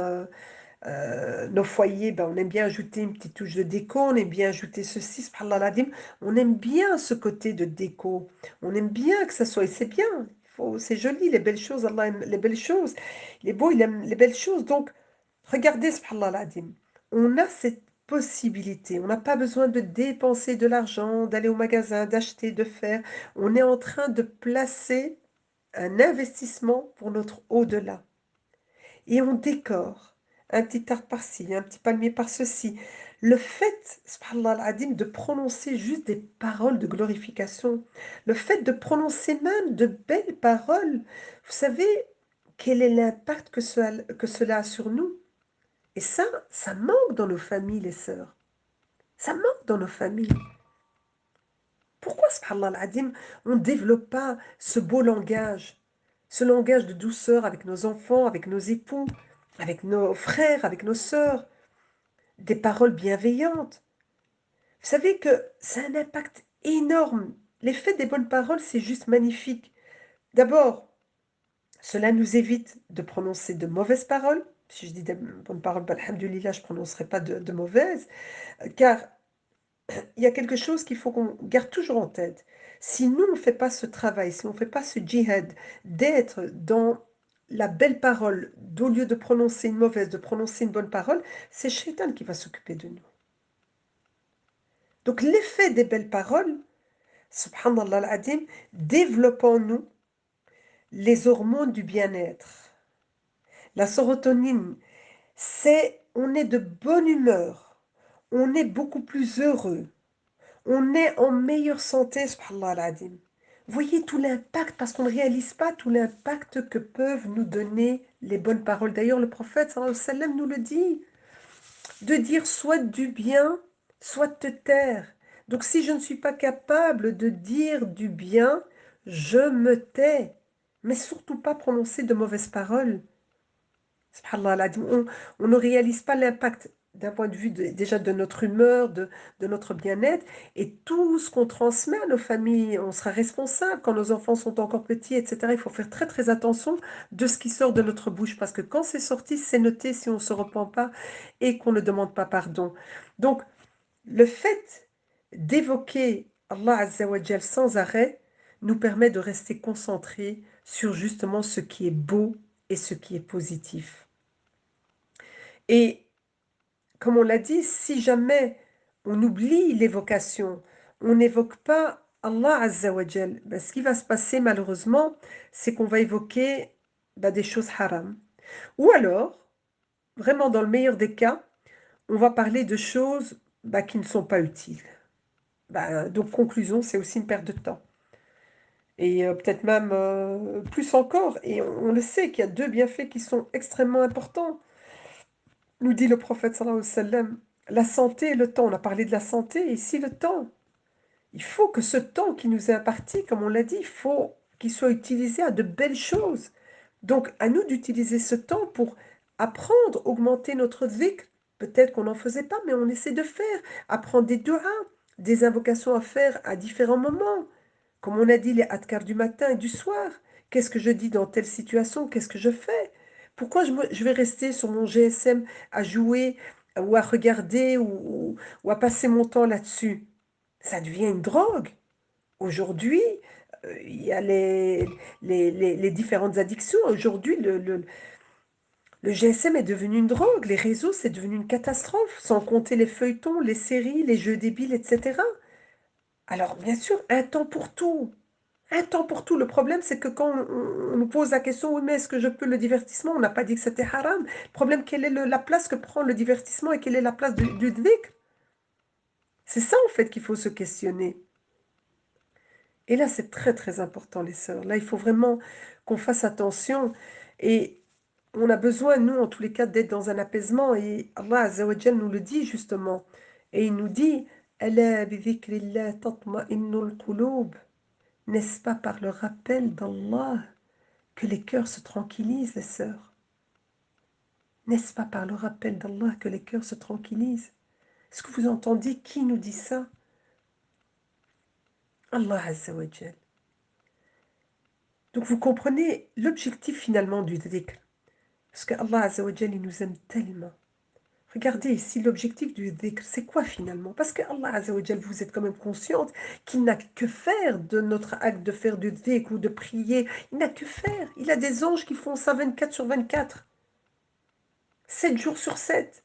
Nos foyers, ben, on aime bien ajouter une petite touche de déco, on aime bien ajouter ceci, subhanallah al-adim. On aime bien ce côté de déco. On aime bien que ça soit, et c'est bien. C'est joli, les belles choses. Allah aime les belles choses. Il est beau, il aime les belles choses. Donc, regardez, subhanallah al-adim. On a cette possibilité. On n'a pas besoin de dépenser de l'argent, d'aller au magasin, d'acheter, de faire. On est en train de placer un investissement pour notre au-delà. Et on décore. Un petit arbre par-ci, un petit palmier par-ceci. Le fait, subhanallah al-adim, de prononcer juste des paroles de glorification, le fait de prononcer même de belles paroles, vous savez quel est l'impact que cela a sur nous? Et ça manque dans nos familles, les sœurs. Ça manque dans nos familles. Pourquoi, subhanallah al-adim, on ne développe pas ce beau langage, ce langage de douceur avec nos enfants, avec nos époux, avec nos frères, avec nos sœurs, des paroles bienveillantes? Vous savez que ça a un impact énorme. L'effet des bonnes paroles, c'est juste magnifique. D'abord, cela nous évite de prononcer de mauvaises paroles. Si je dis de bonnes paroles, bah, alhamdoulilah, je ne prononcerai pas de mauvaises, car il y a quelque chose qu'il faut qu'on garde toujours en tête. Si nous, on ne fait pas ce travail, si on ne fait pas ce djihad d'être dans la belle parole, au lieu de prononcer une mauvaise, de prononcer une bonne parole, c'est Shaitan qui va s'occuper de nous. Donc l'effet des belles paroles, subhanallah al-adim, développe en nous les hormones du bien-être. La sérotonine, on est de bonne humeur, on est beaucoup plus heureux, on est en meilleure santé, subhanallah al-adim. Voyez tout l'impact, parce qu'on ne réalise pas tout l'impact que peuvent nous donner les bonnes paroles. D'ailleurs, le prophète sallallahu alayhi wa sallam nous le dit, de dire soit du bien, soit te taire. Donc si je ne suis pas capable de dire du bien, je me tais. Mais surtout pas prononcer de mauvaises paroles. Subhanallah, on ne réalise pas l'impact. d'un point de vue déjà de notre humeur, de notre bien-être, et tout ce qu'on transmet à nos familles, on sera responsable quand nos enfants sont encore petits, etc. Il faut faire très très attention de ce qui sort de notre bouche, parce que quand c'est sorti, c'est noté si on ne se repent pas et qu'on ne demande pas pardon. Donc, le fait d'évoquer Allah Azza wa Jal sans arrêt nous permet de rester concentrés sur justement ce qui est beau et ce qui est positif. Et comme on l'a dit, si jamais on oublie l'évocation, on n'évoque pas Allah Azza wa Jal, ben, ce qui va se passer malheureusement, c'est qu'on va évoquer des choses haram. Ou alors, vraiment dans le meilleur des cas, on va parler de choses qui ne sont pas utiles. Donc, conclusion, c'est aussi une perte de temps. Et peut-être même plus encore. Et on le sait qu'il y a deux bienfaits qui sont extrêmement importants. Nous dit le prophète sallallahu alayhi wa sallam, la santé et le temps. On a parlé de la santé, et ici le temps. Il faut que ce temps qui nous est imparti, comme on l'a dit, il faut qu'il soit utilisé à de belles choses. Donc, à nous d'utiliser ce temps pour apprendre, augmenter notre dhikr. Peut-être qu'on n'en faisait pas, mais on essaie de faire. Apprendre des du'as, des invocations à faire à différents moments. Comme on a dit, les adhkars du matin et du soir. Qu'est-ce que je dis dans telle situation? Qu'est-ce que je fais? Pourquoi je vais rester sur mon GSM à jouer ou à regarder ou à passer mon temps là-dessus? Ça devient une drogue. Aujourd'hui, il y a les différentes addictions. Aujourd'hui, le GSM est devenu une drogue. Les réseaux, c'est devenu une catastrophe. Sans compter les feuilletons, les séries, les jeux débiles, etc. Alors, bien sûr, un temps pour tout. Un temps pour tout. Le problème, c'est que quand on nous pose la question, oui, mais est-ce que je peux le divertissement? On n'a pas dit que c'était haram. Le problème, quelle est la place que prend le divertissement et quelle est la place du dhikr? C'est ça, en fait, qu'il faut se questionner. Et là, c'est très, très important, les sœurs. Là, il faut vraiment qu'on fasse attention. Et on a besoin, nous, en tous les cas, d'être dans un apaisement. Et Allah Azza wa Jal nous le dit, justement. Et il nous dit, Ala bi dhikrillah tatma'innul qulub. N'est-ce pas par le rappel d'Allah que les cœurs se tranquillisent, les sœurs? N'est-ce pas par le rappel d'Allah que les cœurs se tranquillisent? Est-ce que vous entendez qui nous dit ça? Allah Azza wa Jal. Donc vous comprenez l'objectif finalement du dhikr. Parce que Allah Azza wa Jal, il nous aime tellement. Regardez ici l'objectif du dhikr, c'est quoi finalement? Parce que Allah Azza wa Jal, vous êtes quand même consciente qu'il n'a que faire de notre acte de faire du dhikr ou de prier. Il n'a que faire. Il a des anges qui font ça 24 sur 24. 7 jours sur 7.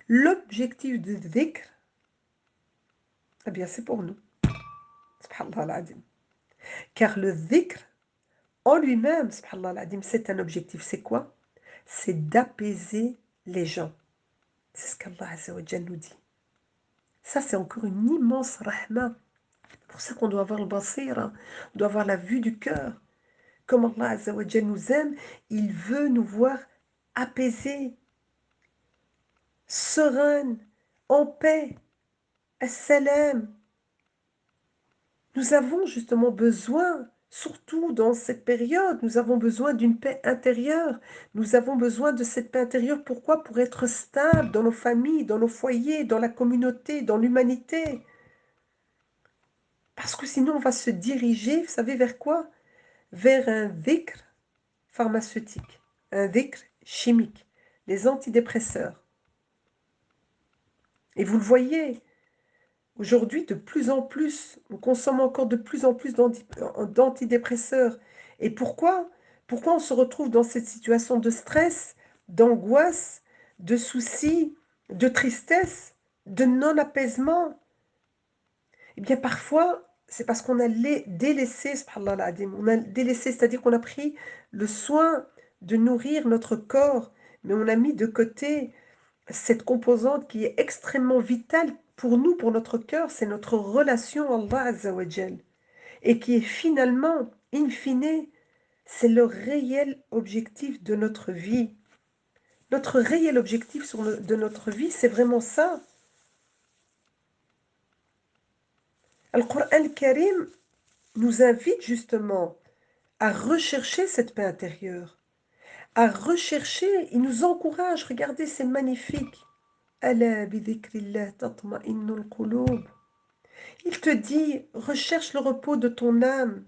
L'objectif du dhikr, eh bien c'est pour nous. Subhanallah al-Adim. Car le dhikr en lui-même, subhanallah al-Adim, c'est un objectif. C'est quoi? C'est d'apaiser les gens. C'est ce qu'Allah Azza wa Jal nous dit. Ça, c'est encore une immense rahma. C'est pour ça qu'on doit avoir le basira, on doit avoir la vue du cœur. Comme Allah Azza wa Jal nous aime, il veut nous voir apaisés, sereines, en paix. As-salam. Nous avons justement besoin, surtout dans cette période, nous avons besoin d'une paix intérieure. Nous avons besoin de cette paix intérieure. Pourquoi? Pour être stable dans nos familles, dans nos foyers, dans la communauté, dans l'humanité. Parce que sinon, on va se diriger, vous savez, vers quoi? Vers un dhikr pharmaceutique, un dhikr chimique, les antidépresseurs. Et vous le voyez, aujourd'hui, de plus en plus, on consomme encore de plus en plus d'antidépresseurs. Et pourquoi? Pourquoi on se retrouve dans cette situation de stress, d'angoisse, de soucis, de tristesse, de non-apaisement? Eh bien, parfois, c'est parce qu'on a délaissé, subhanallah al-adim, on a délaissé, c'est-à-dire qu'on a pris le soin de nourrir notre corps, mais on a mis de côté cette composante qui est extrêmement vitale pour nous, pour notre cœur, c'est notre relation à Allah Azza wa Jal, et qui est finalement, in fine, c'est le réel objectif de notre vie. Notre réel objectif de notre vie, c'est vraiment ça. Al-Qur'an al-Karim nous invite justement à rechercher cette paix intérieure, à rechercher, il nous encourage, regardez, c'est magnifique. Ala bi dhikrillah tatma'innul qulub. Il te dit, recherche le repos de ton âme.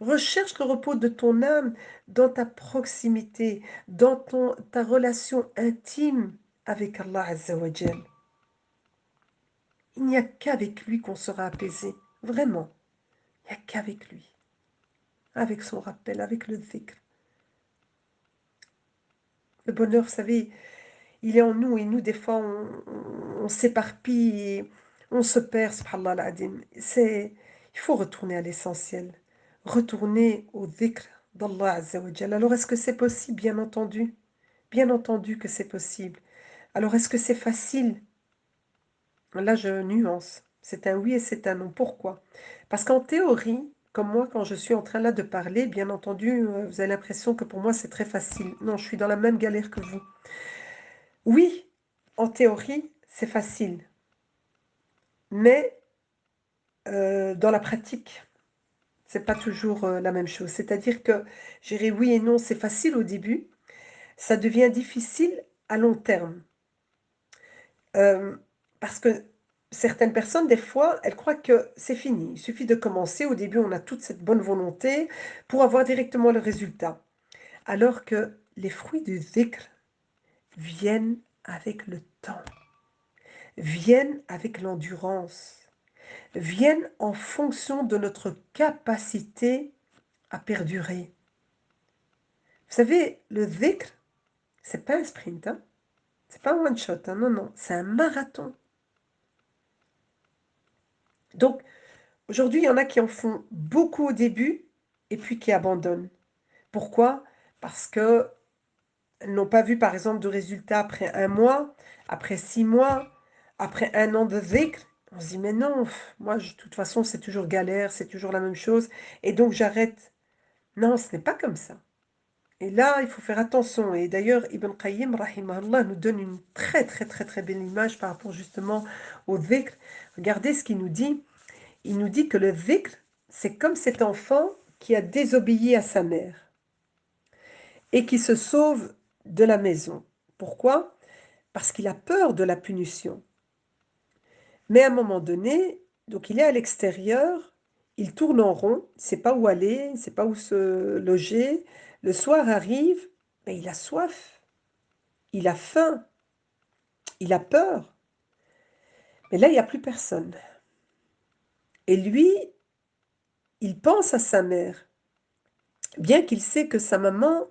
Recherche le repos de ton âme dans ta proximité, dans ta relation intime avec Allah Azza wa Jal. Il n'y a qu'avec lui qu'on sera apaisé. Vraiment. Il n'y a qu'avec lui. Avec son rappel, avec le dhikr. Le bonheur, vous savez, il est en nous et nous, des fois, on s'éparpille et on se perd, subhanallah al-adim. Il faut retourner à l'essentiel. Retourner au dhikr d'Allah Azza wa Jal. Alors, est-ce que c'est possible? Bien entendu. Bien entendu que c'est possible. Alors, est-ce que c'est facile? Là, je nuance. C'est un oui et c'est un non. Pourquoi? Parce qu'en théorie, comme moi, quand je suis en train là de parler, bien entendu, vous avez l'impression que pour moi, c'est très facile. Non, je suis dans la même galère que vous. Oui, en théorie, c'est facile. Mais dans la pratique, c'est pas toujours la même chose. C'est-à-dire que, j'irai oui et non, c'est facile au début. Ça devient difficile à long terme. Parce que certaines personnes, des fois, elles croient que c'est fini. Il suffit de commencer. Au début, on a toute cette bonne volonté pour avoir directement le résultat. Alors que les fruits du dhikr viennent avec le temps, viennent avec l'endurance, viennent en fonction de notre capacité à perdurer. Vous savez, le dhikr, c'est pas un sprint, hein? C'est pas un one shot, hein? Non, non, c'est un marathon. Donc, aujourd'hui, il y en a qui en font beaucoup au début et puis qui abandonnent. Pourquoi? Parce qu'elles n'ont pas vu, par exemple, de résultats après un mois, après 6 mois, après un an de dhikr. On se dit, mais non, moi, de toute façon, c'est toujours galère, c'est toujours la même chose, et donc j'arrête. Non, ce n'est pas comme ça. Et là, il faut faire attention. Et d'ailleurs, Ibn Qayyim, rahimahullah, nous donne une très, très, très, très belle image par rapport justement au dhikr. Regardez ce qu'il nous dit. Il nous dit que le dhikr, c'est comme cet enfant qui a désobéi à sa mère et qui se sauve de la maison. Pourquoi? Parce qu'il a peur de la punition. Mais à un moment donné, donc il est à l'extérieur, il tourne en rond, il ne sait pas où aller, il ne sait pas où se loger. Le soir arrive, mais il a soif, il a faim, il a peur. Mais là, il n'y a plus personne. Et lui, il pense à sa mère, bien qu'il sait que sa maman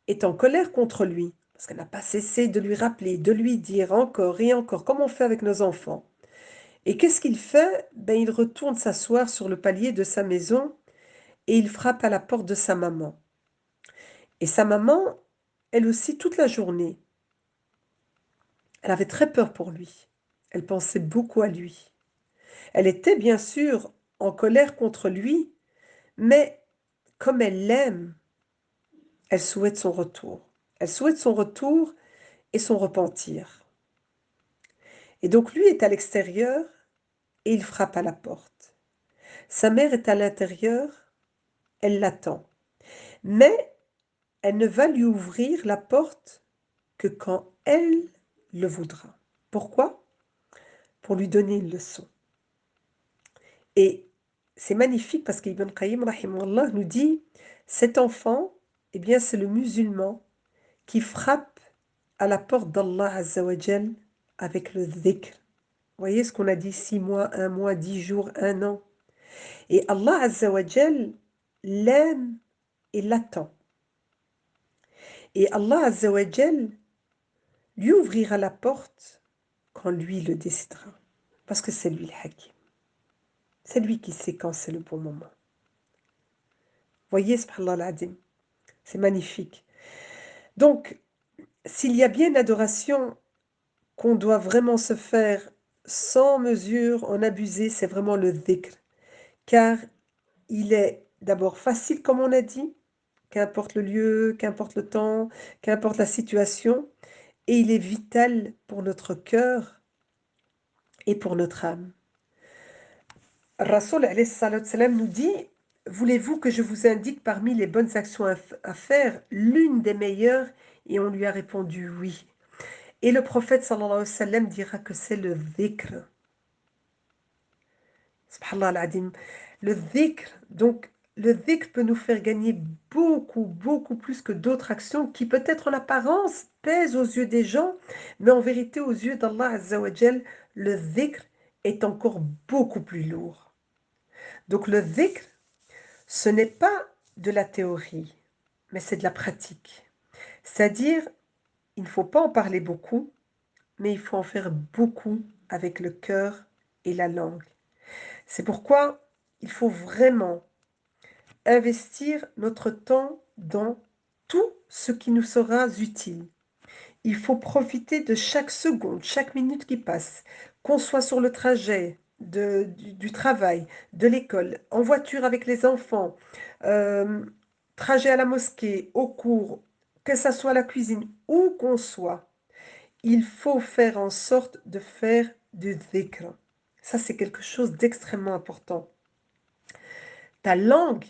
est en colère contre lui, parce qu'elle n'a pas cessé de lui rappeler, de lui dire encore et encore, comme on fait avec nos enfants. Et qu'est-ce qu'il fait? Ben, il retourne s'asseoir sur le palier de sa maison et il frappe à la porte de sa maman. Et sa maman, elle aussi, toute la journée, elle avait très peur pour lui. Elle pensait beaucoup à lui. Elle était bien sûr en colère contre lui, mais comme elle l'aime, elle souhaite son retour. Elle souhaite son retour et son repentir. Et donc lui est à l'extérieur et il frappe à la porte. Sa mère est à l'intérieur, elle l'attend. Mais elle ne va lui ouvrir la porte que quand elle le voudra. Pourquoi? Pour lui donner une leçon. Et c'est magnifique parce qu'Ibn Qayyim rahimahullah nous dit, cet enfant, eh bien c'est le musulman qui frappe à la porte d'Allah Azza wa Jal avec le dhikr. Vous voyez ce qu'on a dit, 6 mois, un mois, 10 jours, un an. Et Allah Azza wa Jal l'aime et l'attend. Et Allah Azza wa Jal lui ouvrira la porte quand lui le décidera. Parce que c'est lui le hakim. C'est lui qui sait quand c'est le bon moment. Voyez, subhanallah al-adim, c'est magnifique. Donc, s'il y a bien une adoration qu'on doit vraiment se faire sans mesure, en abuser, c'est vraiment le dhikr. Car il est d'abord facile, comme on a dit, qu'importe le lieu, qu'importe le temps, qu'importe la situation, et il est vital pour notre cœur et pour notre âme. Rasoul alayhi salatu salam nous dit voulez-vous que je vous indique parmi les bonnes actions à faire l'une des meilleures? Et on lui a répondu oui. Et le prophète sallallahu alayhi wa sallam dira que c'est le dhikr. Subhanallah al-Adim. Le dhikr, donc le dhikr peut nous faire gagner beaucoup, beaucoup plus que d'autres actions qui peut-être en apparence pèsent aux yeux des gens, mais en vérité aux yeux d'Allah Azza wa Jal, le dhikr est encore beaucoup plus lourd. Donc le dhikr, ce n'est pas de la théorie, mais c'est de la pratique. C'est-à-dire, il ne faut pas en parler beaucoup, mais il faut en faire beaucoup avec le cœur et la langue. C'est pourquoi il faut vraiment investir notre temps dans tout ce qui nous sera utile. Il faut profiter de chaque seconde, chaque minute qui passe, qu'on soit sur le trajet du travail, de l'école, en voiture avec les enfants, euh, trajet à la mosquée, au cours, que ça soit à la cuisine, où qu'on soit. Il faut faire en sorte de faire du dhikr. Ça, c'est quelque chose d'extrêmement important. Ta langue,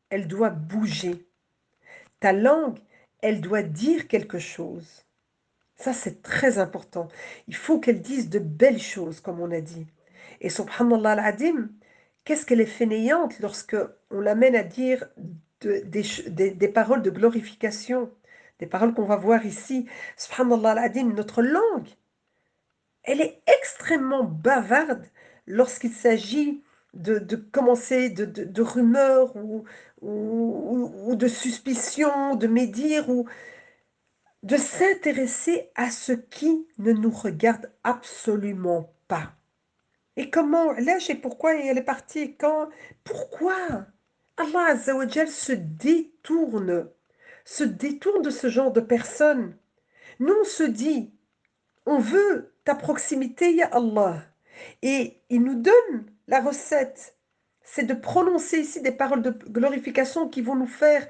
elle doit bouger. Ta langue, elle doit dire quelque chose. Ça, c'est très important. Il faut qu'elle dise de belles choses, comme on a dit. Et subhanallah al-adim, qu'est-ce qu'elle est fainéante lorsque on l'amène à dire des paroles de glorification, des paroles qu'on va voir ici. Subhanallah al-adim, notre langue, elle est extrêmement bavarde lorsqu'il s'agit de commencer de rumeurs ou de suspicions, de médire ou de s'intéresser à ce qui ne nous regarde absolument pas. Et comment, là, j'ai pourquoi elle est partie, et quand, pourquoi Allah Azza wa Jal se détourne de ce genre de personnes. Nous, on se dit, on veut ta proximité, ya Allah. Et il nous donne la recette. C'est de prononcer ici des paroles de glorification qui vont nous faire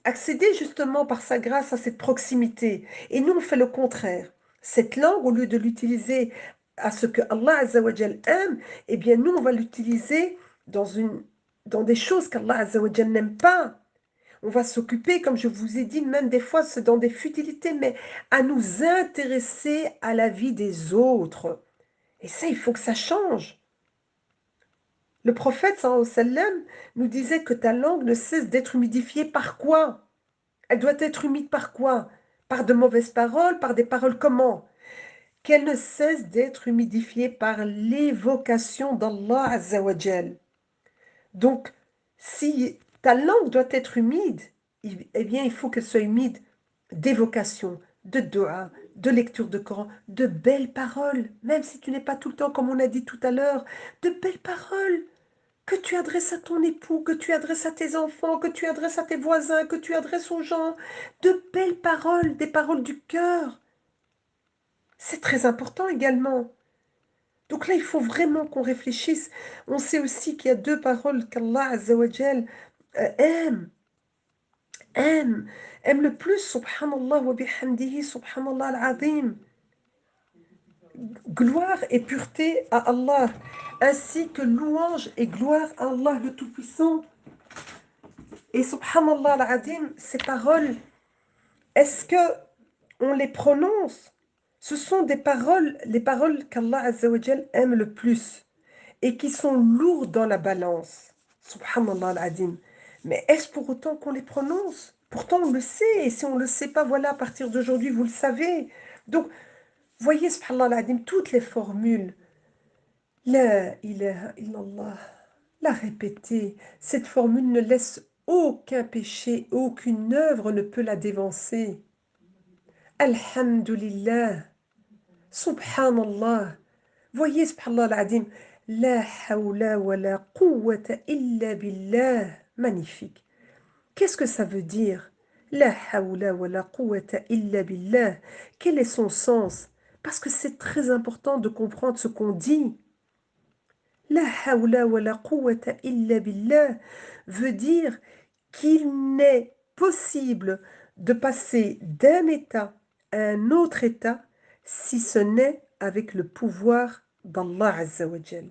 accéder justement par sa grâce à cette proximité. Et nous, on fait le contraire. Cette langue, au lieu de l'utiliser à ce que Allah Azza wa Jal aime, eh bien nous, on va l'utiliser dans des choses qu'Allah Azza wa Jal n'aime pas. On va s'occuper, comme je vous ai dit, même des fois, c'est dans des futilités, mais à nous intéresser à la vie des autres. Et ça, il faut que ça change. Le prophète, sallallahu alayhi wa sallam, nous disait que ta langue ne cesse d'être humidifiée par quoi? Elle doit être humide par quoi? Par de mauvaises paroles, par des paroles comment? Qu'elle ne cesse d'être humidifiée par l'évocation d'Allah Azza wa Jal. Donc, si ta langue doit être humide, eh bien, il faut qu'elle soit humide d'évocation, de dua, de lecture de Coran, de belles paroles, même si tu n'es pas tout le temps, comme on a dit tout à l'heure, de belles paroles que tu adresses à ton époux, que tu adresses à tes enfants, que tu adresses à tes voisins, que tu adresses aux gens, de belles paroles, des paroles du cœur. C'est très important également. Donc là, il faut vraiment qu'on réfléchisse. On sait aussi qu'il y a deux paroles qu'Allah Azza wa Jal aime, aime, aime le plus, subhanallah wa bihamdihi, subhanallah al-azim. Gloire et pureté à Allah, ainsi que louange et gloire à Allah le Tout-Puissant. Et subhanallah al-azim, ces paroles, est-ce que on les prononce? Ce sont des paroles, les paroles qu'Allah Azza wa Jal aime le plus et qui sont lourdes dans la balance. Subhanallah al-Adim. Mais est-ce pour autant qu'on les prononce? Pourtant, on le sait. Et si on ne le sait pas, voilà, à partir d'aujourd'hui, vous le savez. Donc, voyez, subhanallah al-Adim, toutes les formules. La ilaha illallah. La répéter. Cette formule ne laisse aucun péché, aucune œuvre ne peut la dévancer. Alhamdulillah. Subhanallah. Voyez, subhanallah al-Adim, la hawla wa la quwwata illa billah. Magnifique. Qu'est-ce que ça veut dire? La hawla wa la quwwata illa billah. Quel est son sens? Parce que c'est très important de comprendre ce qu'on dit. La hawla wa la quwwata illa billah veut dire qu'il n'est possible de passer d'un état à un autre état si ce n'est avec le pouvoir d'Allah Azza wa Jal.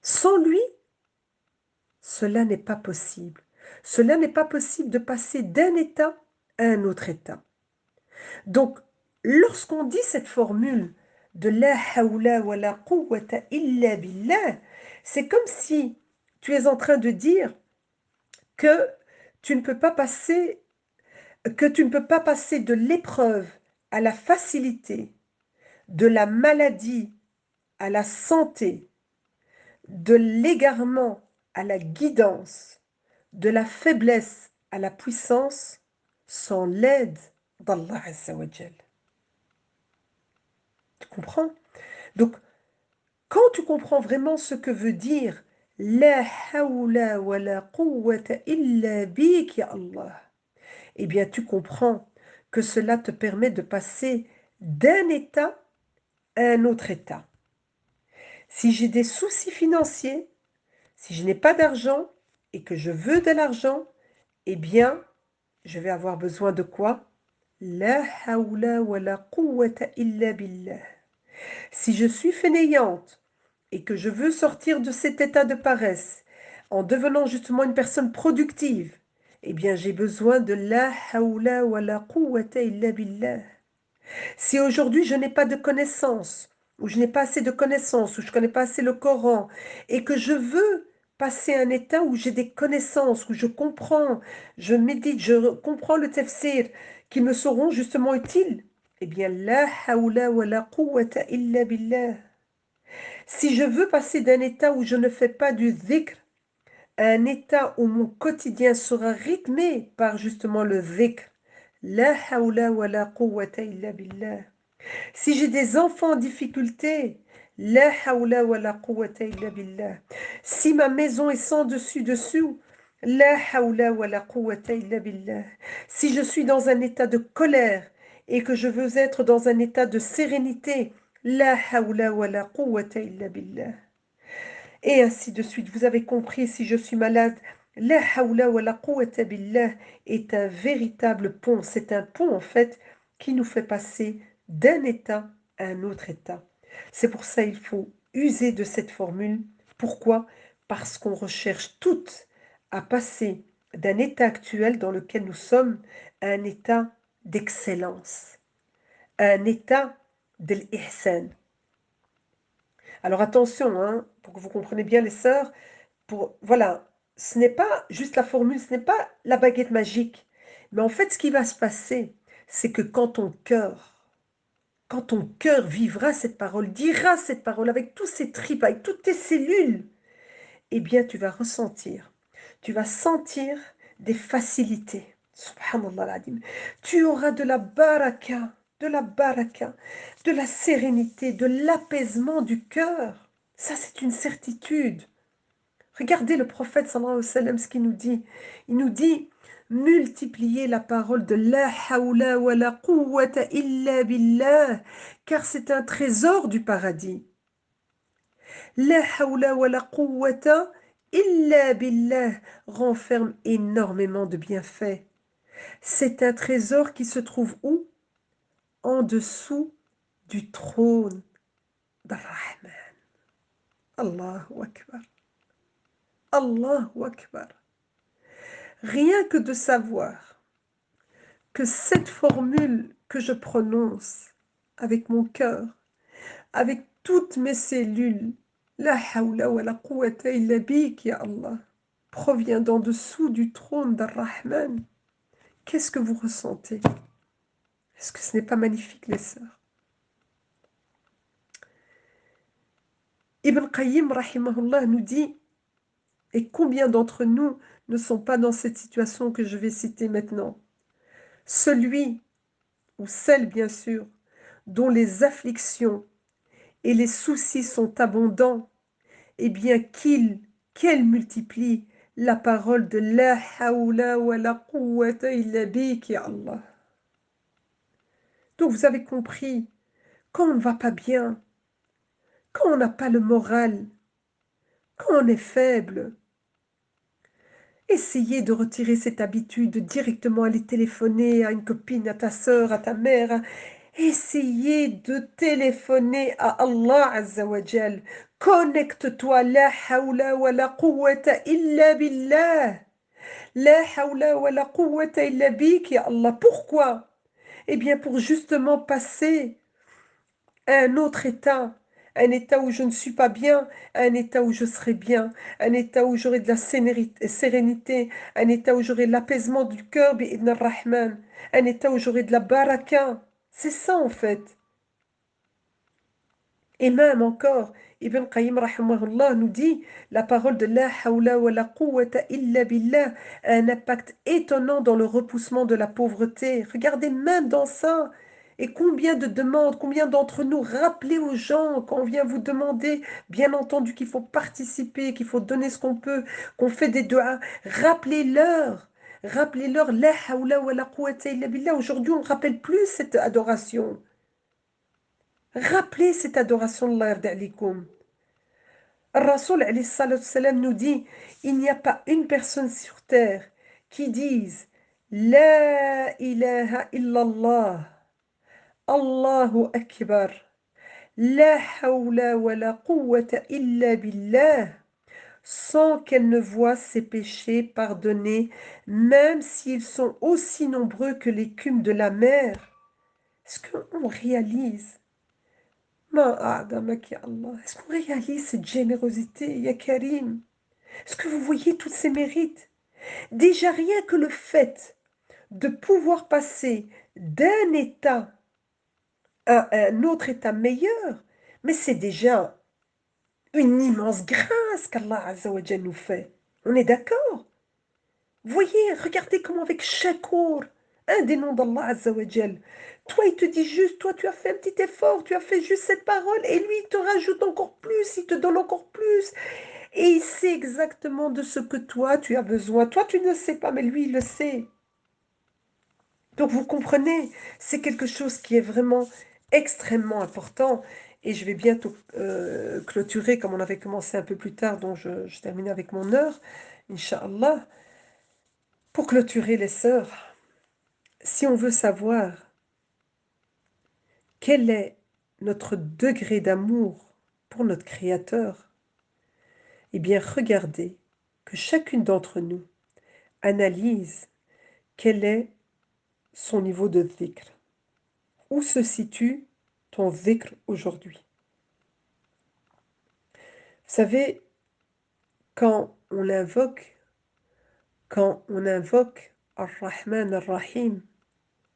Sans lui, Cela n'est pas possible. Cela n'est pas possible de passer d'un état à un autre état. Donc, lorsqu'on dit cette formule de la hawla wa la quwwata illa billah, c'est comme si tu es en train de dire que tu ne peux pas passer, que tu ne peux pas passer de l'épreuve à la facilité, de la maladie à la santé, de l'égarement à la guidance, de la faiblesse à la puissance, sans l'aide d'Allah Azza wa Jal. Tu comprends? Donc, quand tu comprends vraiment ce que veut dire La hawla wa la quwwata illa bik ya Allah, eh bien tu comprends que cela te permet de passer d'un état à un autre état. Si j'ai des soucis financiers, si je n'ai pas d'argent et que je veux de l'argent, eh bien, je vais avoir besoin de quoi? La hawla wa la quwwata illa billah. Si je suis fainéante et que je veux sortir de cet état de paresse en devenant justement une personne productive, eh bien j'ai besoin de la hawla wa la quwwata illa billah. Si aujourd'hui je n'ai pas de connaissances, ou je n'ai pas assez de connaissances, ou je ne connais pas assez le Coran, et que je veux passer à un état où j'ai des connaissances, où je comprends, je médite, je comprends le tafsir, qui me seront justement utiles, eh bien la hawla wa la quwwata illa billah. Si je veux passer d'un état où je ne fais pas du dhikr à un état où mon quotidien sera rythmé par justement le dhikr, la hawla wa la quwwata illa billah. Si j'ai des enfants en difficulté, la hawla wa la quwwata illa billah. Si ma maison est sans dessus dessous, la hawla wa la quwwata illa billah. Si je suis dans un état de colère et que je veux être dans un état de sérénité, la hawla wa la quwwata illa billah. Et ainsi de suite. Vous avez compris, si je suis malade, la hawla wa la quwwata billah est un véritable pont. C'est un pont en fait qui nous fait passer d'un état à un autre état. C'est pour ça qu'il faut user de cette formule. Pourquoi? Parce qu'on recherche toutes à passer d'un état actuel dans lequel nous sommes à un état d'excellence, à un état de l'ihsan. Alors attention, hein, pour que vous compreniez bien les sœurs, voilà, ce n'est pas juste la formule, ce n'est pas la baguette magique. Mais en fait, ce qui va se passer, c'est que quand ton cœur vivra cette parole, dira cette parole avec tous ses tripes, avec toutes tes cellules, eh bien, tu vas ressentir, tu vas sentir des facilités. Subhanallah l'adim. Tu auras de la baraka, de la sérénité, de l'apaisement du cœur. Ça, c'est une certitude. Regardez le prophète sallallahu alayhi wa sallam, ce qu'il nous dit. Il nous dit, multipliez la parole de la hawla wa la quwwata illa billah, car c'est un trésor du paradis. La hawla wa la quwwata illa billah renferme énormément de bienfaits. C'est un trésor qui se trouve où? En dessous du trône d'Ar-Rahman. Allahu Akbar. Allahu Akbar. Rien que de savoir que cette formule que je prononce avec mon cœur, avec toutes mes cellules, la hawla wa la quwwata illa bik ya Allah, provient d'en dessous du trône d'Ar-Rahman. Qu'est-ce que vous ressentez? Est-ce que ce n'est pas magnifique, les sœurs? Ibn Qayyim, rahimahullah, nous dit, et combien d'entre nous ne sont pas dans cette situation que je vais citer maintenant? Celui, ou celle bien sûr, dont les afflictions et les soucis sont abondants, eh bien qu'elle multiplie la parole de la hawla wa la quwwata illa bik ya Allah. Donc vous avez compris, quand on ne va pas bien, quand on n'a pas le moral, quand on est faible, essayez de retirer cette habitude de directement aller téléphoner à une copine, à ta sœur, à ta mère. Essayez de téléphoner à Allah Azza wa Jal. Connecte-toi. La hawla wa la quwwata illa billah. La hawla wa la quwwata illa bik, ya Allah. Pourquoi? Eh bien, pour justement passer à un autre état. Un état où je ne suis pas bien, un état où je serai bien, un état où j'aurai de la sérénité, un état où j'aurai l'apaisement du cœur, bi'idn ar-Rahman, un état où j'aurai de la baraka. C'est ça en fait. Et même encore, Ibn Qayyim rahimahullah nous dit la parole de la hawla wa la quwwata illa billah a un impact étonnant dans le repoussement de la pauvreté. Regardez même dans ça. Et combien de demandes, combien d'entre nous rappelez aux gens quand on vient vous demander, bien entendu qu'il faut participer, qu'il faut donner ce qu'on peut, qu'on fait des doigts, rappelez-leur. Rappelez-leur la hawla wa la quwwata illa billah. Aujourd'hui, on ne rappelle plus cette adoration. Rappelez cette adoration de Allah alikoum. Rasoul alayhi salatu salam nous dit, il n'y a pas une personne sur terre qui dise La ilaha illallah, Allahu akbar, la hawla wa la quwwata illa billah, sans qu'elle ne voie ses péchés pardonnés, même s'ils sont aussi nombreux que l'écume de la mer. Est-ce qu'on réalise Est-ce qu'on réalise cette générosité, Ya Karim? Est-ce que vous voyez tous ces mérites? Déjà rien que le fait de pouvoir passer d'un état à un autre état meilleur, mais c'est déjà une immense grâce qu'Allah Azza wa Jal nous fait. On est d'accord? Voyez, regardez comment avec Shakur, un des noms d'Allah Azza wa Jal, toi il te dit juste, toi tu as fait un petit effort, tu as fait juste cette parole, et lui il te rajoute encore plus, il te donne encore plus, et il sait exactement de ce que toi tu as besoin. Toi tu ne sais pas, mais lui il le sait. Donc vous comprenez, c'est quelque chose qui est vraiment extrêmement important, et je vais bientôt clôturer, comme on avait commencé un peu plus tard, donc je termine avec mon heure, Inch'Allah. Pour clôturer les sœurs, si on veut savoir quel est notre degré d'amour pour notre Créateur, eh bien regardez que chacune d'entre nous analyse quel est son niveau de dhikr. Où se situe ton dhikr aujourd'hui? Vous savez, quand on invoque, Ar-Rahman Ar-Rahim,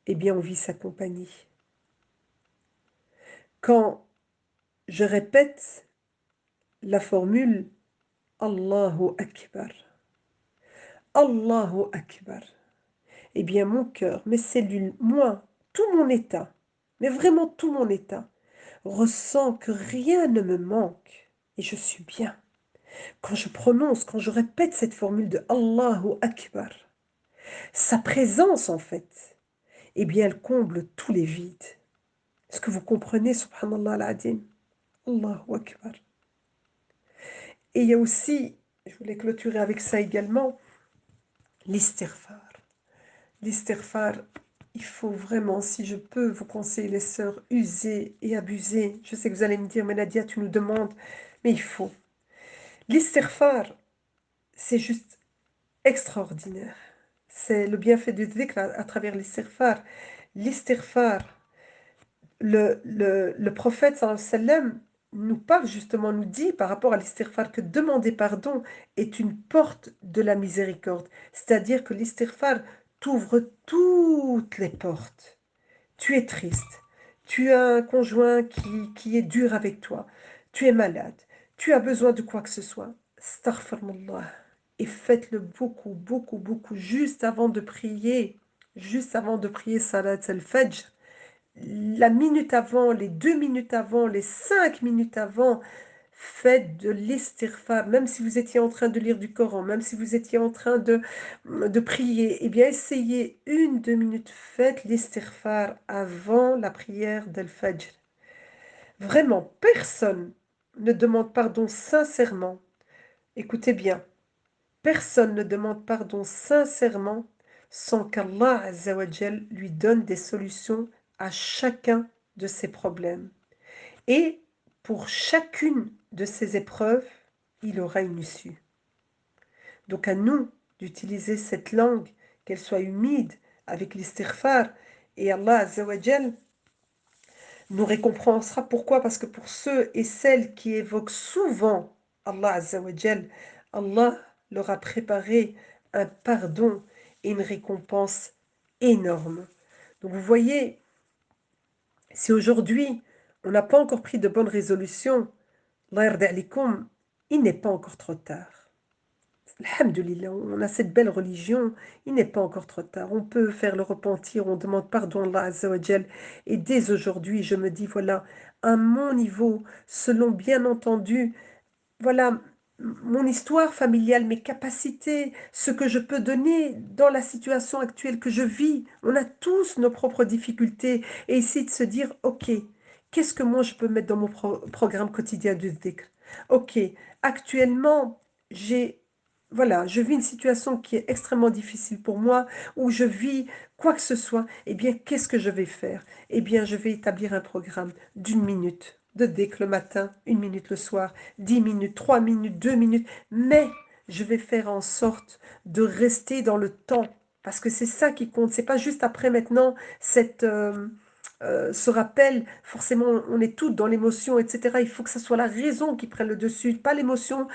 eh bien on vit sa compagnie. Quand je répète la formule Allahu Akbar, Allahu Akbar, eh bien mon cœur, mes cellules, moi, tout mon état, mais vraiment tout mon état, ressent que rien ne me manque et je suis bien. Quand je prononce, quand je répète cette formule de Allahu Akbar, sa présence en fait, eh bien elle comble tous les vides. Est-ce que vous comprenez, subhanallah al-adim? Allahu Akbar. Et il y a aussi, je voulais clôturer avec ça également, l'istighfar. L'istighfar, il faut vraiment, si je peux vous conseiller les sœurs, user et abuser. Je sais que vous allez me dire, mais Nadia, tu nous demandes, mais il faut. L'istighfar, c'est juste extraordinaire. C'est le bienfait du dhikr à travers l'istighfar. L'istighfar, le prophète sallallahu alayhi wa sallam nous parle justement, nous dit par rapport à l'istighfar que demander pardon est une porte de la miséricorde. C'est-à-dire que l'istighfar t'ouvre toutes les portes. Tu es triste, tu as un conjoint qui est dur avec toi, tu es malade, tu as besoin de quoi que ce soit. Astaghfirullah. Et faites-le beaucoup, beaucoup, beaucoup, juste avant de prier Salat al-Fajr, la minute avant, les 2 minutes avant, les 5 minutes avant, faites de l'istighfar, même si vous étiez en train de lire du Coran, même si vous étiez en train de prier, eh bien essayez 1, 2 minutes, faites l'istighfar avant la prière d'Al-Fajr. Vraiment, personne ne demande pardon sincèrement. Écoutez bien, personne ne demande pardon sincèrement sans qu'Allah Azza wa Jal lui donne des solutions à chacun de ses problèmes. Et pour chacune de ces épreuves, il aura une issue. Donc à nous d'utiliser cette langue, qu'elle soit humide, avec l'istighfar, et Allah Azza wa Jal nous récompensera. Pourquoi? Parce que pour ceux et celles qui évoquent souvent Allah Azza wa Jal, Allah leur a préparé un pardon et une récompense énorme. Donc vous voyez, si aujourd'hui on n'a pas encore pris de bonnes résolutions, Allah yarda alikum, il n'est pas encore trop tard. Alhamdulillah, on a cette belle religion, il n'est pas encore trop tard. On peut faire le repentir, on demande pardon à Allah Azza wa Jal. Et dès aujourd'hui, je me dis, voilà, à mon niveau, selon bien entendu, voilà, mon histoire familiale, mes capacités, ce que je peux donner dans la situation actuelle que je vis. On a tous nos propres difficultés. Et ici, de se dire, OK, qu'est-ce que moi je peux mettre dans mon programme quotidien du dhikr? OK, actuellement, j'ai... Voilà, je vis une situation qui est extrêmement difficile pour moi, où je vis quoi que ce soit. Eh bien, qu'est-ce que je vais faire? Eh bien, je vais établir un programme d'une minute de dhikr le matin, une minute le soir, 10 minutes, 3 minutes, 2 minutes, mais je vais faire en sorte de rester dans le temps, parce que c'est ça qui compte. C'est pas juste après maintenant ce rappel, forcément on est toutes dans l'émotion, etc. Il faut que ce soit la raison qui prenne le dessus, pas l'émotion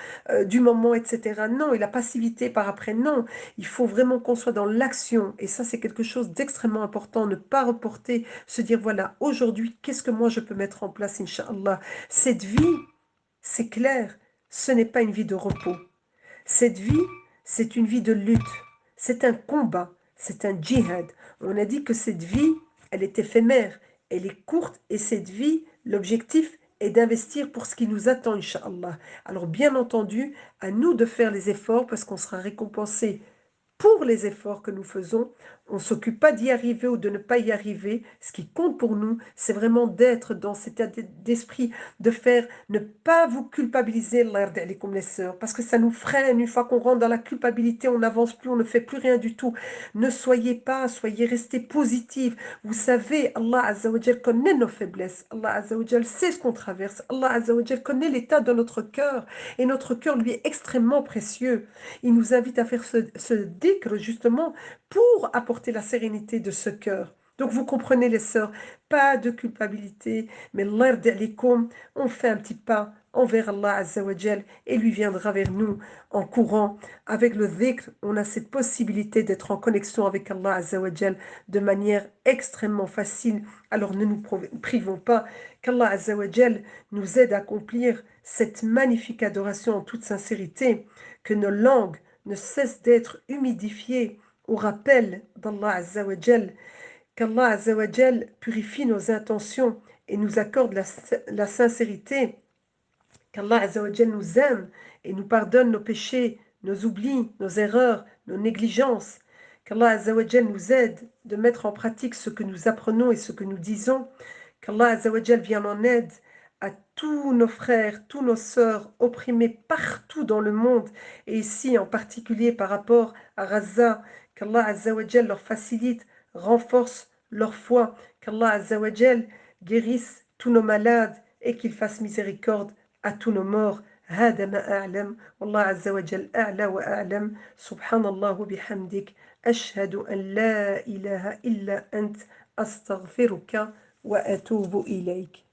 du moment, etc. Non, et la passivité par après, non. Il faut vraiment qu'on soit dans l'action, et ça c'est quelque chose d'extrêmement important, ne pas reporter, se dire voilà, aujourd'hui, qu'est-ce que moi je peux mettre en place, Inch'Allah. Cette vie, c'est clair, ce n'est pas une vie de repos. Cette vie, c'est une vie de lutte. C'est un combat, c'est un djihad. On a dit que cette vie, elle est éphémère, elle est courte et cette vie, l'objectif est d'investir pour ce qui nous attend, Inch'Allah. Alors bien entendu, à nous de faire les efforts parce qu'on sera récompensé pour les efforts que nous faisons. On ne s'occupe pas d'y arriver ou de ne pas y arriver. Ce qui compte pour nous, c'est vraiment d'être dans cet état d'esprit, de faire, ne pas vous culpabiliser, Allah yarda alaykoum les sœurs, parce que ça nous freine. Une fois qu'on rentre dans la culpabilité, on n'avance plus, on ne fait plus rien du tout. Ne soyez pas, soyez restés positifs. Vous savez, Allah Azza wa Jal connaît nos faiblesses. Allah Azza wa Jal sait ce qu'on traverse. Allah Azza wa Jal connaît l'état de notre cœur. Et notre cœur lui est extrêmement précieux. Il nous invite à faire ce dhikr justement pour apporter la sérénité de ce cœur. Donc vous comprenez les sœurs, pas de culpabilité, mais l'ard alikum, on fait un petit pas envers Allah Azza wa Jal et lui viendra vers nous en courant. Avec le dhikr, on a cette possibilité d'être en connexion avec Allah Azza wa Jal de manière extrêmement facile. Alors ne nous privons pas qu'Allah Azza wa Jal nous aide à accomplir cette magnifique adoration en toute sincérité, que nos langues ne cessent d'être humidifiées au rappel d'Allah Azza wa Jal, qu'Allah Azza wa Jal purifie nos intentions et nous accorde la sincérité, qu'Allah Azza wa Jal nous aime et nous pardonne nos péchés, nos oublis, nos erreurs, nos négligences, qu'Allah Azza wa Jal nous aide de mettre en pratique ce que nous apprenons et ce que nous disons, qu'Allah Azza wa Jal vienne en aide à tous nos frères, tous nos sœurs opprimés partout dans le monde, et ici en particulier par rapport à Gaza, qu'Allah Azza wa Jal leur facilite, renforce leur foi, qu'Allah Azza wa Jal guérisse tous nos malades et qu'il fasse miséricorde à tous nos morts. هذا ما أعلم والله عز وجل أعلى وأعلم سبحان الله بحمدك أشهد أن لا إله إلا أنت أستغفرك وأتوب إليك